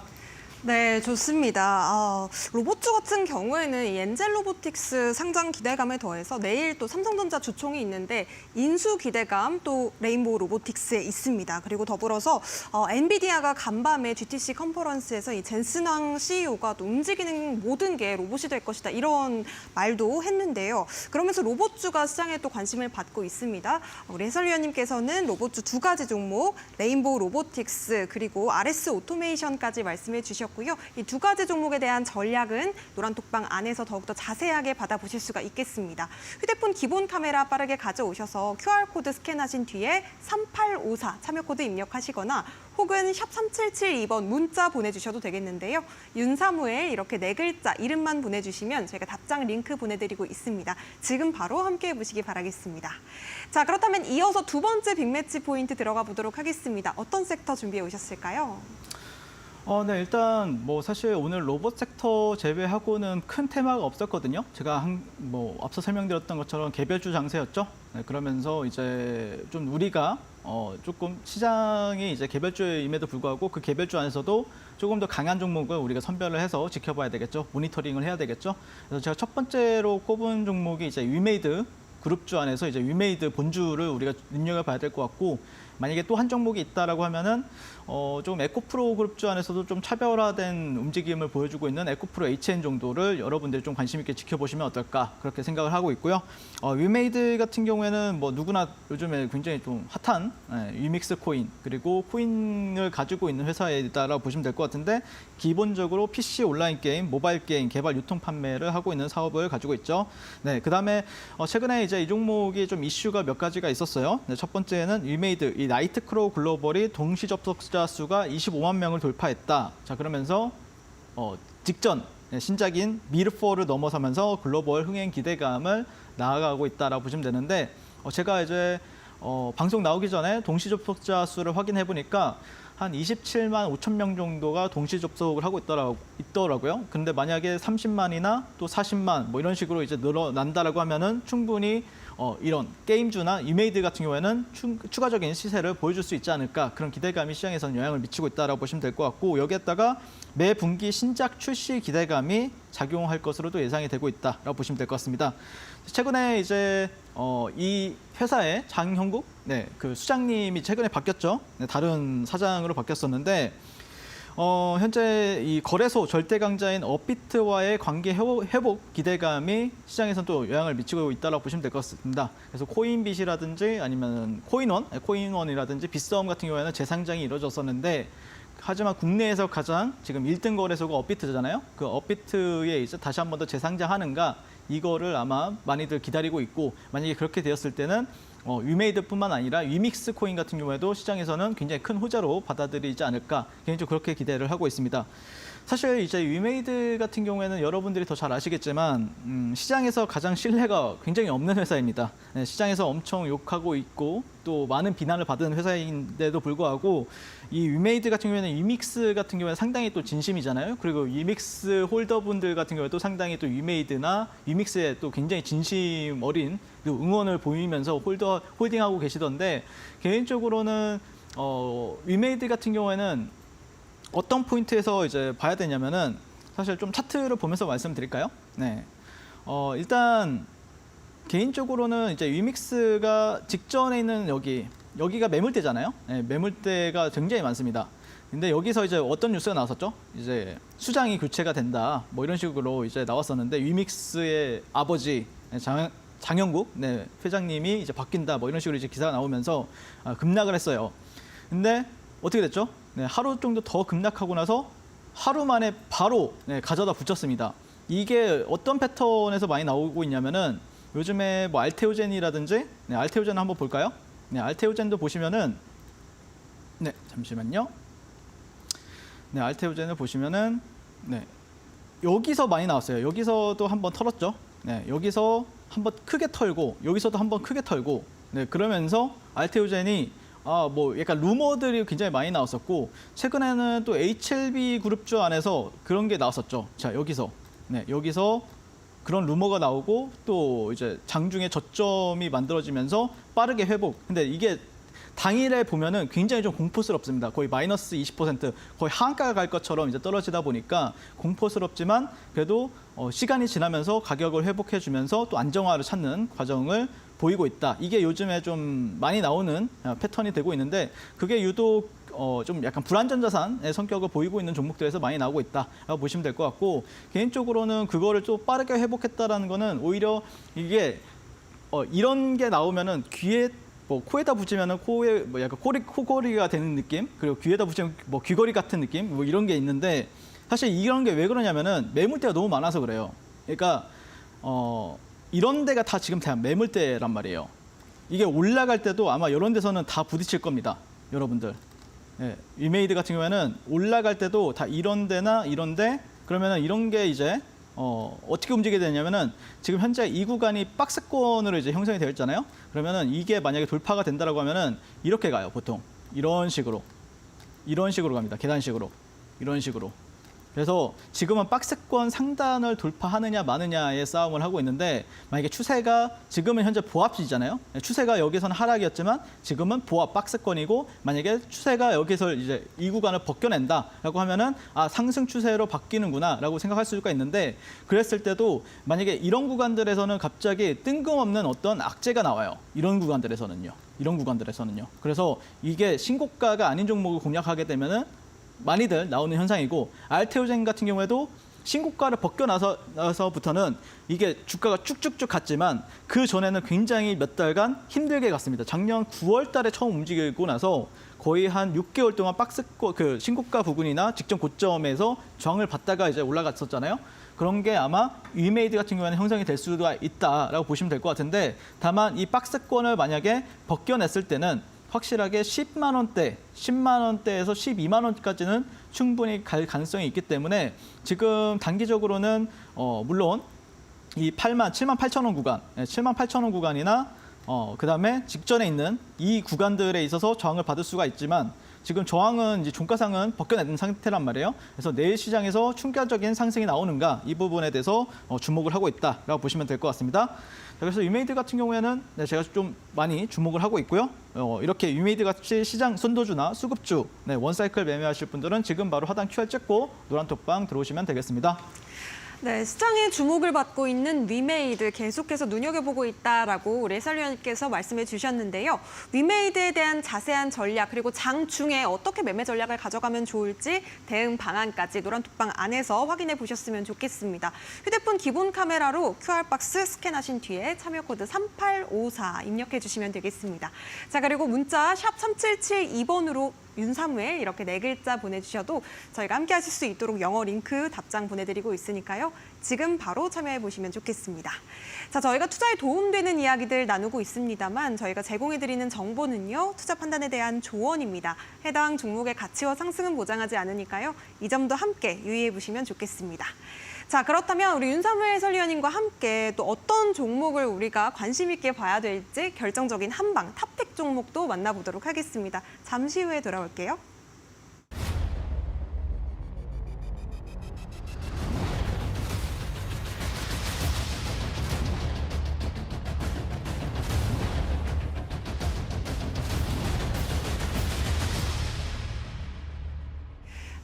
네, 좋습니다. 로봇주 같은 경우에는 이 엔젤 로보틱스 상장 기대감에 더해서 내일 또 삼성전자 주총이 있는데 인수 기대감 또 레인보우 로보틱스에 있습니다. 그리고 더불어서 엔비디아가 간밤에 GTC 컨퍼런스에서 이 젠슨왕 CEO가 또 움직이는 모든 게 로봇이 될 것이다 이런 말도 했는데요. 그러면서 로봇주가 시장에 또 관심을 받고 있습니다. 우리 해설위원님께서는 로봇주 두 가지 종목 레인보우 로보틱스 그리고 RS 오토메이션까지 말씀해 주셨고 이 두 가지 종목에 대한 전략은 노란톡방 안에서 더욱더 자세하게 받아보실 수가 있겠습니다. 휴대폰 기본 카메라 빠르게 가져오셔서 QR코드 스캔하신 뒤에 3854 참여코드 입력하시거나 혹은 샵 3772번 문자 보내주셔도 되겠는데요. 윤사무엘 이렇게 4글자 이름만 보내주시면 저희가 답장 링크 보내드리고 있습니다. 지금 바로 함께해 보시기 바라겠습니다. 자, 그렇다면 이어서 두 번째 빅매치 포인트 들어가 보도록 하겠습니다. 어떤 섹터 준비해 오셨을까요? 네, 일단 사실 오늘 로봇 섹터 제외하고는 큰 테마가 없었거든요. 제가 앞서 설명드렸던 것처럼 개별주 장세였죠. 네, 그러면서 이제 좀 우리가 조금 시장이 이제 개별주임에도 불구하고 그 개별주 안에서도 조금 더 강한 종목을 우리가 선별을 해서 지켜봐야 되겠죠. 모니터링을 해야 되겠죠. 그래서 제가 첫 번째로 꼽은 종목이 이제 위메이드 그룹주 안에서 이제 위메이드 본주를 우리가 눈여겨봐야 될 것 같고 만약에 또 한 종목이 있다라고 하면은 좀 에코프로 그룹주 안에서도 좀 차별화된 움직임을 보여주고 있는 에코프로 HN 정도를 여러분들이 좀 관심 있게 지켜보시면 어떨까 그렇게 생각을 하고 있고요. 위메이드 같은 경우에는 누구나 요즘에 굉장히 좀 핫한 위믹스 코인 그리고 코인을 가지고 있는 회사이다라고 보시면 될 것 같은데 기본적으로 PC 온라인 게임, 모바일 게임 개발 유통 판매를 하고 있는 사업을 가지고 있죠. 네, 그다음에 최근에 이제 이 종목이 좀 이슈가 몇 가지가 있었어요. 네, 첫 번째는 위메이드 이 나이트크로우 글로벌이 동시 접속자 수가 25만 명을 돌파했다. 자, 그러면서 직전 신작인 미르4를 넘어서면서 글로벌 흥행 기대감을 나아가고 있다라고 보시면 되는데 제가 이제 방송 나오기 전에 동시 접속자 수를 확인해 보니까 한 27만 5천 명 정도가 동시 접속을 하고 있더라고요. 근데 만약에 30만이나 또 40만 이런 식으로 이제 늘어난다라고 하면은 충분히 이런 게임주나 위메이드 같은 경우에는 추가적인 시세를 보여줄 수 있지 않을까 그런 기대감이 시장에서는 영향을 미치고 있다라고 보시면 될 것 같고 여기에다가 매 분기 신작 출시 기대감이 작용할 것으로도 예상이 되고 있다라고 보시면 될 것 같습니다. 최근에 이제 이 회사의 장형국 그 수장님이 최근에 바뀌었죠. 다른 사장으로 바뀌었었는데 현재 이 거래소 절대 강자인 업비트와의 관계 회복 기대감이 시장에서는 또 영향을 미치고 있다고 보시면 될 것 같습니다. 그래서 코인빗이라든지 아니면 코인원이라든지 빗썸 같은 경우에는 재상장이 이루어졌었는데 하지만 국내에서 가장 지금 1등 거래소가 업비트잖아요. 그 업비트에 이제 다시 한 번 더 재상장하는가 이거를 아마 많이들 기다리고 있고 만약에 그렇게 되었을 때는 위메이드뿐만 아니라 위믹스 코인 같은 경우에도 시장에서는 굉장히 큰 호재로 받아들이지 않을까 개인적으로 그렇게 기대를 하고 있습니다. 사실 이제 위메이드 같은 경우에는 여러분들이 더 잘 아시겠지만 시장에서 가장 신뢰가 굉장히 없는 회사입니다. 네, 시장에서 엄청 욕하고 있고 또 많은 비난을 받은 회사인데도 불구하고 이 위메이드 같은 경우에는 위믹스 같은 경우에는 상당히 또 진심이잖아요. 그리고 위믹스 홀더분들 같은 경우에도 상당히 또 위메이드나 위믹스에 또 굉장히 진심 어린 응원을 보이면서 홀딩하고 계시던데 개인적으로는 위메이드 같은 경우에는 어떤 포인트에서 이제 봐야 되냐면은 사실 좀 차트를 보면서 말씀드릴까요? 네. 일단 개인적으로는 이제 위믹스가 직전에 있는 여기가 매물대잖아요. 네, 매물대가 굉장히 많습니다. 근데 여기서 이제 어떤 뉴스가 나왔었죠? 이제 수장이 교체가 된다. 뭐 이런 식으로 이제 나왔었는데 위믹스의 아버지 장영국 회장님이 이제 바뀐다. 뭐 이런 식으로 이제 기사가 나오면서 급락을 했어요. 근데 어떻게 됐죠? 네, 하루 정도 더 급락하고 나서 하루 만에 바로 가져다 붙였습니다. 이게 어떤 패턴에서 많이 나오고 있냐면은 요즘에 뭐 알테오젠이라든지 알테오젠 한번 볼까요? 네, 알테오젠도 보시면은 잠시만요. 네, 알테오젠을 보시면은 여기서 많이 나왔어요. 여기서도 한번 털었죠. 네, 여기서 한번 크게 털고 여기서도 한번 크게 털고 그러면서 알테오젠이 뭐 약간 루머들이 굉장히 많이 나왔었고 최근에는 또 HLB 그룹주 안에서 그런 게 나왔었죠. 자, 여기서 그런 루머가 나오고 또 이제 장중에 저점이 만들어지면서 빠르게 회복. 근데 이게 당일에 보면은 굉장히 좀 공포스럽습니다. 거의 마이너스 20% 거의 하한가가 갈 것처럼 이제 떨어지다 보니까 공포스럽지만 그래도 시간이 지나면서 가격을 회복해주면서 또 안정화를 찾는 과정을 보이고 있다. 이게 요즘에 좀 많이 나오는 패턴이 되고 있는데 그게 유독 좀 약간 불안전 자산의 성격을 보이고 있는 종목들에서 많이 나오고 있다라고 보시면 될 것 같고 개인적으로는 그거를 좀 빠르게 회복했다라는 거는 오히려 이게 이런 게 나오면은 귀에 뭐 코에다 붙이면은 코에 뭐 약간 코골이가 되는 느낌 그리고 귀에다 붙이면 뭐 귀걸이 같은 느낌 뭐 이런 게 있는데 사실 이런 게 왜 그러냐면은 매물대가 너무 많아서 그래요. 그러니까 이런 데가 다 지금 다 매물대란 말이에요. 이게 올라갈 때도 아마 이런 데서는 다 부딪힐 겁니다. 여러분들. 네, 위메이드 같은 경우에는 올라갈 때도 다 이런 데나 이런 데 그러면은 이런 게 이제 어떻게 움직이게 되냐면은 지금 현재 이 구간이 박스권으로 이제 형성이 되어 있잖아요. 그러면은 이게 만약에 돌파가 된다라고 하면은 이렇게 가요. 보통 이런 식으로 갑니다. 계단식으로 이런 식으로. 그래서 지금은 박스권 상단을 돌파하느냐 마느냐의 싸움을 하고 있는데 만약에 추세가 지금은 현재 보합시잖아요. 추세가 여기서는 하락이었지만 지금은 보합 박스권이고 만약에 추세가 여기서 이제 이 구간을 벗겨낸다라고 하면은 상승 추세로 바뀌는구나라고 생각할 수가 있는데 그랬을 때도 만약에 이런 구간들에서는 갑자기 뜬금없는 어떤 악재가 나와요. 이런 구간들에서는요. 그래서 이게 신고가가 아닌 종목을 공략하게 되면은 많이들 나오는 현상이고 알테오젠 같은 경우에도 신고가를 벗겨나서부터는 이게 주가가 쭉쭉쭉 갔지만 그 전에는 굉장히 몇 달간 힘들게 갔습니다. 작년 9월 달에 처음 움직이고 나서 거의 한 6개월 동안 그 신고가 부근이나 직전 고점에서 저항을 받다가 이제 올라갔었잖아요. 그런 게 아마 위메이드 같은 경우에는 형성이 될 수가 있다라고 보시면 될 것 같은데 다만 이 박스권을 만약에 벗겨냈을 때는 확실하게 10만 원대에서 12만 원까지는 충분히 갈 가능성이 있기 때문에 지금 단기적으로는 물론 이 7만 8천 원 구간, 7만 8천 원 구간이나 그다음에 직전에 있는 이 구간들에 있어서 저항을 받을 수가 있지만 지금 저항은 이제 종가상은 벗겨낸 상태란 말이에요. 그래서 내일 시장에서 충격적인 상승이 나오는가 이 부분에 대해서 주목을 하고 있다라고 보시면 될 것 같습니다. 그래서 위메이드 같은 경우에는 제가 좀 많이 주목을 하고 있고요. 이렇게 위메이드 같이 시장 선도주나 수급주 원사이클 매매하실 분들은 지금 바로 하단 QR 찍고 노란 톡방 들어오시면 되겠습니다. 네, 시장에 주목을 받고 있는 위메이드 계속해서 눈여겨보고 있다라고 우리 해설위원님께서 말씀해 주셨는데요. 위메이드에 대한 자세한 전략 그리고 장중에 어떻게 매매 전략을 가져가면 좋을지 대응 방안까지 노란톡방 안에서 확인해 보셨으면 좋겠습니다. 휴대폰 기본 카메라로 QR박스 스캔하신 뒤에 참여 코드 3854 입력해 주시면 되겠습니다. 자, 그리고 문자 샵 3772번으로 윤사무엘 이렇게 4글자 보내주셔도 저희가 함께 하실 수 있도록 영어 링크 답장 보내드리고 있으니까요. 지금 바로 참여해 보시면 좋겠습니다. 자, 저희가 투자에 도움되는 이야기들 나누고 있습니다만 저희가 제공해드리는 정보는요. 투자 판단에 대한 조언입니다. 해당 종목의 가치와 상승은 보장하지 않으니까요. 이 점도 함께 유의해 보시면 좋겠습니다. 자, 그렇다면 우리 윤사무엘 해설위원님과 함께 또 어떤 종목을 우리가 관심 있게 봐야 될지 결정적인 한방 탑픽 종목도 만나보도록 하겠습니다. 잠시 후에 돌아올게요.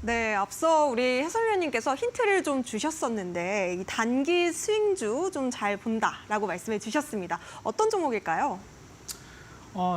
네, 앞서 우리 해설위원님께서 힌트를 좀 주셨었는데 이 단기 스윙주 좀 잘 본다라고 말씀해 주셨습니다. 어떤 종목일까요?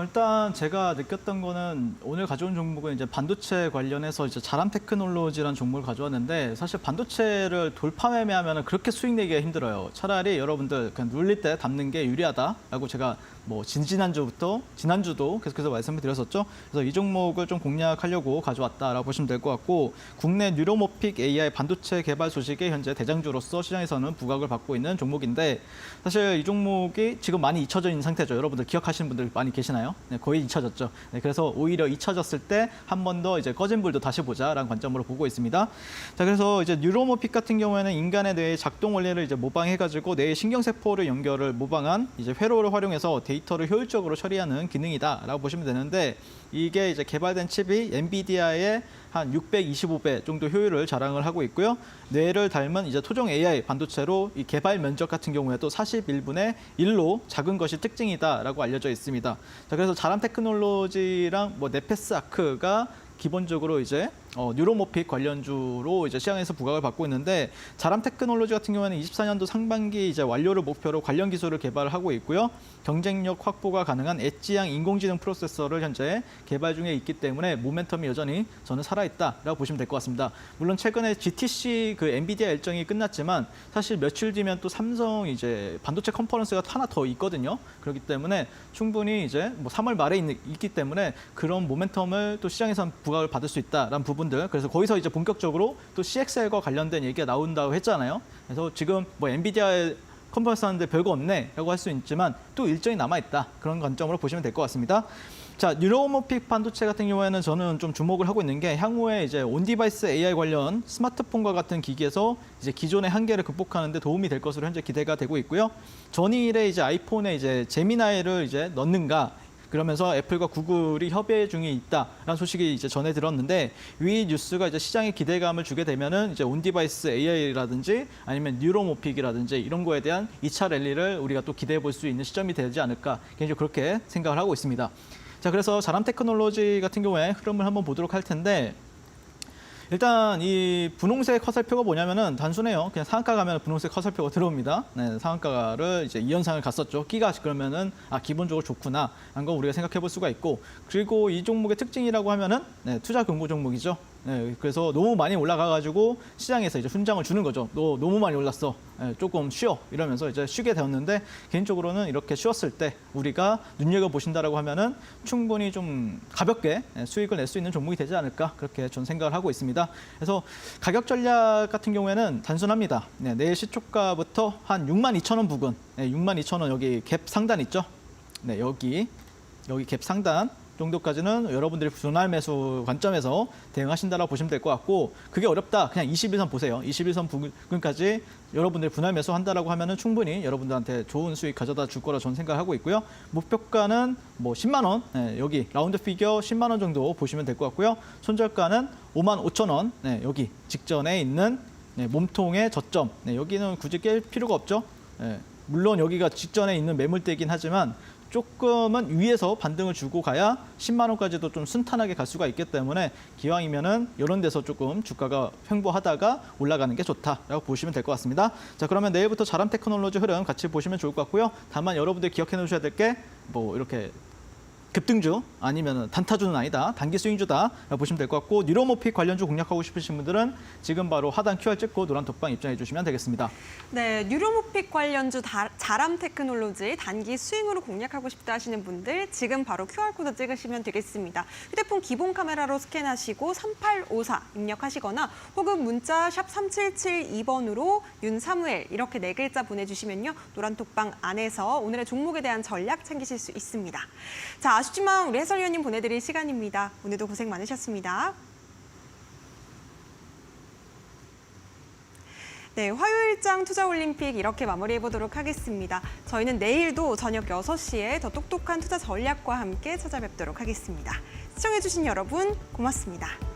일단 제가 느꼈던 거는 오늘 가져온 종목은 이제 반도체 관련해서 이제 자람 테크놀로지라는 종목을 가져왔는데 사실 반도체를 돌파 매매하면 그렇게 수익 내기가 힘들어요. 차라리 여러분들 그냥 눌릴 때 담는 게 유리하다라고 제가 뭐 지난주도 계속해서 말씀을 드렸었죠. 그래서 이 종목을 좀 공략하려고 가져왔다라고 보시면 될 것 같고 국내 뉴로모픽 AI 반도체 개발 소식에 현재 대장주로서 시장에서는 부각을 받고 있는 종목인데 사실 이 종목이 지금 많이 잊혀져 있는 상태죠. 여러분들 기억하시는 분들 많이 계시나요? 네, 거의 잊혀졌죠. 네, 그래서 오히려 잊혀졌을 때 한 번 더 이제 꺼진 불도 다시 보자라는 관점으로 보고 있습니다. 자, 그래서 이제 뉴로모픽 같은 경우에는 인간의 뇌의 작동 원리를 이제 모방해가지고 뇌의 신경세포를 연결을 모방한 이제 회로를 활용해서 데이터를 효율적으로 처리하는 기능이다라고 보시면 되는데 이게 이제 개발된 칩이 엔비디아의 한 625배 정도 효율을 자랑을 하고 있고요. 뇌를 닮은 이제 토종 AI 반도체로 이 개발 면적 같은 경우에도 41분의 1로 작은 것이 특징이다라고 알려져 있습니다. 자, 그래서 자람 테크놀로지랑 뭐 네페스 아크가 기본적으로 이제 뉴로모픽 관련주로 이제 시장에서 부각을 받고 있는데 자람 테크놀로지 같은 경우에는 24년도 상반기 이제 완료를 목표로 관련 기술을 개발을 하고 있고요. 경쟁력 확보가 가능한 엣지형 인공지능 프로세서를 현재 개발 중에 있기 때문에 모멘텀이 여전히 저는 살아있다라고 보시면 될 것 같습니다. 물론 최근에 GTC 그 엔비디아 일정이 끝났지만 사실 며칠 뒤면 또 삼성 이제 반도체 컨퍼런스가 하나 더 있거든요. 그렇기 때문에 충분히 이제 뭐 3월 말에 있기 때문에 그런 모멘텀을 또 시장에서 부각을 받을 수 있다라는 부분들. 그래서 거기서 이제 본격적으로 또 CXL과 관련된 얘기가 나온다고 했잖아요. 그래서 지금 뭐 엔비디아 컨퍼런스 하는데 별거 없네라고 할 수 있지만 또 일정이 남아있다. 그런 관점으로 보시면 될 것 같습니다. 자, 뉴로모픽 반도체 같은 경우에는 저는 좀 주목을 하고 있는 게 향후에 이제 온디바이스 AI 관련 스마트폰과 같은 기기에서 이제 기존의 한계를 극복하는 데 도움이 될 것으로 현재 기대가 되고 있고요. 전일에 이제 아이폰에 이제 제미나이를 이제 넣는가 그러면서 애플과 구글이 협의 중에 있다라는 소식이 이제 전해 들었는데 이 뉴스가 이제 시장에 기대감을 주게 되면은 이제 온디바이스 AI라든지 아니면 뉴로모픽이라든지 이런 거에 대한 2차 랠리를 우리가 또 기대해 볼 수 있는 시점이 되지 않을까 개인적으로 그렇게 생각을 하고 있습니다. 자, 그래서 자람 테크놀로지 같은 경우에 흐름을 한번 보도록 할 텐데 일단 이 분홍색 화살표가 뭐냐면은 단순해요. 그냥 상한가 가면 분홍색 화살표가 들어옵니다. 네, 상한가를 이제 2연상을 갔었죠. 끼가 그러면은 기본적으로 좋구나 하는 거 우리가 생각해 볼 수가 있고 그리고 이 종목의 특징이라고 하면은 투자 금고 종목이죠. 네, 그래서 너무 많이 올라가가지고 시장에서 이제 훈장을 주는 거죠. 너 너무 많이 올랐어. 조금 쉬어. 이러면서 이제 쉬게 되었는데 개인적으로는 이렇게 쉬었을 때 우리가 눈여겨 보신다라고 하면은 충분히 좀 가볍게 수익을 낼 수 있는 종목이 되지 않을까 그렇게 저는 생각을 하고 있습니다. 그래서 가격 전략 같은 경우에는 단순합니다. 내일 시초가부터 한 62,000원 부근, 62,000원 여기 갭 상단 있죠. 네, 여기 갭 상단. 정도까지는 여러분들이 분할 매수 관점에서 대응하신다라고 보시면 될 것 같고 그게 어렵다. 그냥 21선 보세요. 21선 부근까지 여러분들이 분할 매수한다라고 하면은 충분히 여러분들한테 좋은 수익 가져다 줄 거라 저는 생각하고 있고요. 목표가는 뭐 10만 원, 여기 라운드 피겨 10만 원 정도 보시면 될 것 같고요. 손절가는 55,000원, 여기 직전에 있는 몸통의 저점. 여기는 굳이 깰 필요가 없죠. 물론 여기가 직전에 있는 매물대이긴 하지만 조금은 위에서 반등을 주고 가야 10만 원까지도 좀 순탄하게 갈 수가 있기 때문에 기왕이면은 이런 데서 조금 주가가 횡보하다가 올라가는 게 좋다라고 보시면 될 것 같습니다. 자, 그러면 내일부터 자람 테크놀로지 흐름 같이 보시면 좋을 것 같고요. 다만 여러분들 기억해 놓으셔야 될 게 뭐 이렇게 급등주 아니면 단타주는 아니다, 단기 스윙주다 보시면 될 것 같고 뉴로모픽 관련주 공략하고 싶으신 분들은 지금 바로 하단 QR 찍고 노란 톡방 입장해 주시면 되겠습니다. 네, 뉴로모픽 관련주 자람 테크놀로지 단기 수익으로 공략하고 싶다 하시는 분들 지금 바로 QR코드 찍으시면 되겠습니다. 휴대폰 기본 카메라로 스캔하시고 3854 입력하시거나 혹은 문자 샵 3772번으로 윤사무엘 이렇게 4글자 보내주시면요. 노란톡방 안에서 오늘의 종목에 대한 전략 챙기실 수 있습니다. 자, 아쉽지만 우리 해설위원님 보내드릴 시간입니다. 오늘도 고생 많으셨습니다. 네, 화요일장 투자올림픽 이렇게 마무리해보도록 하겠습니다. 저희는 내일도 저녁 6시에 더 똑똑한 투자 전략과 함께 찾아뵙도록 하겠습니다. 시청해주신 여러분 고맙습니다.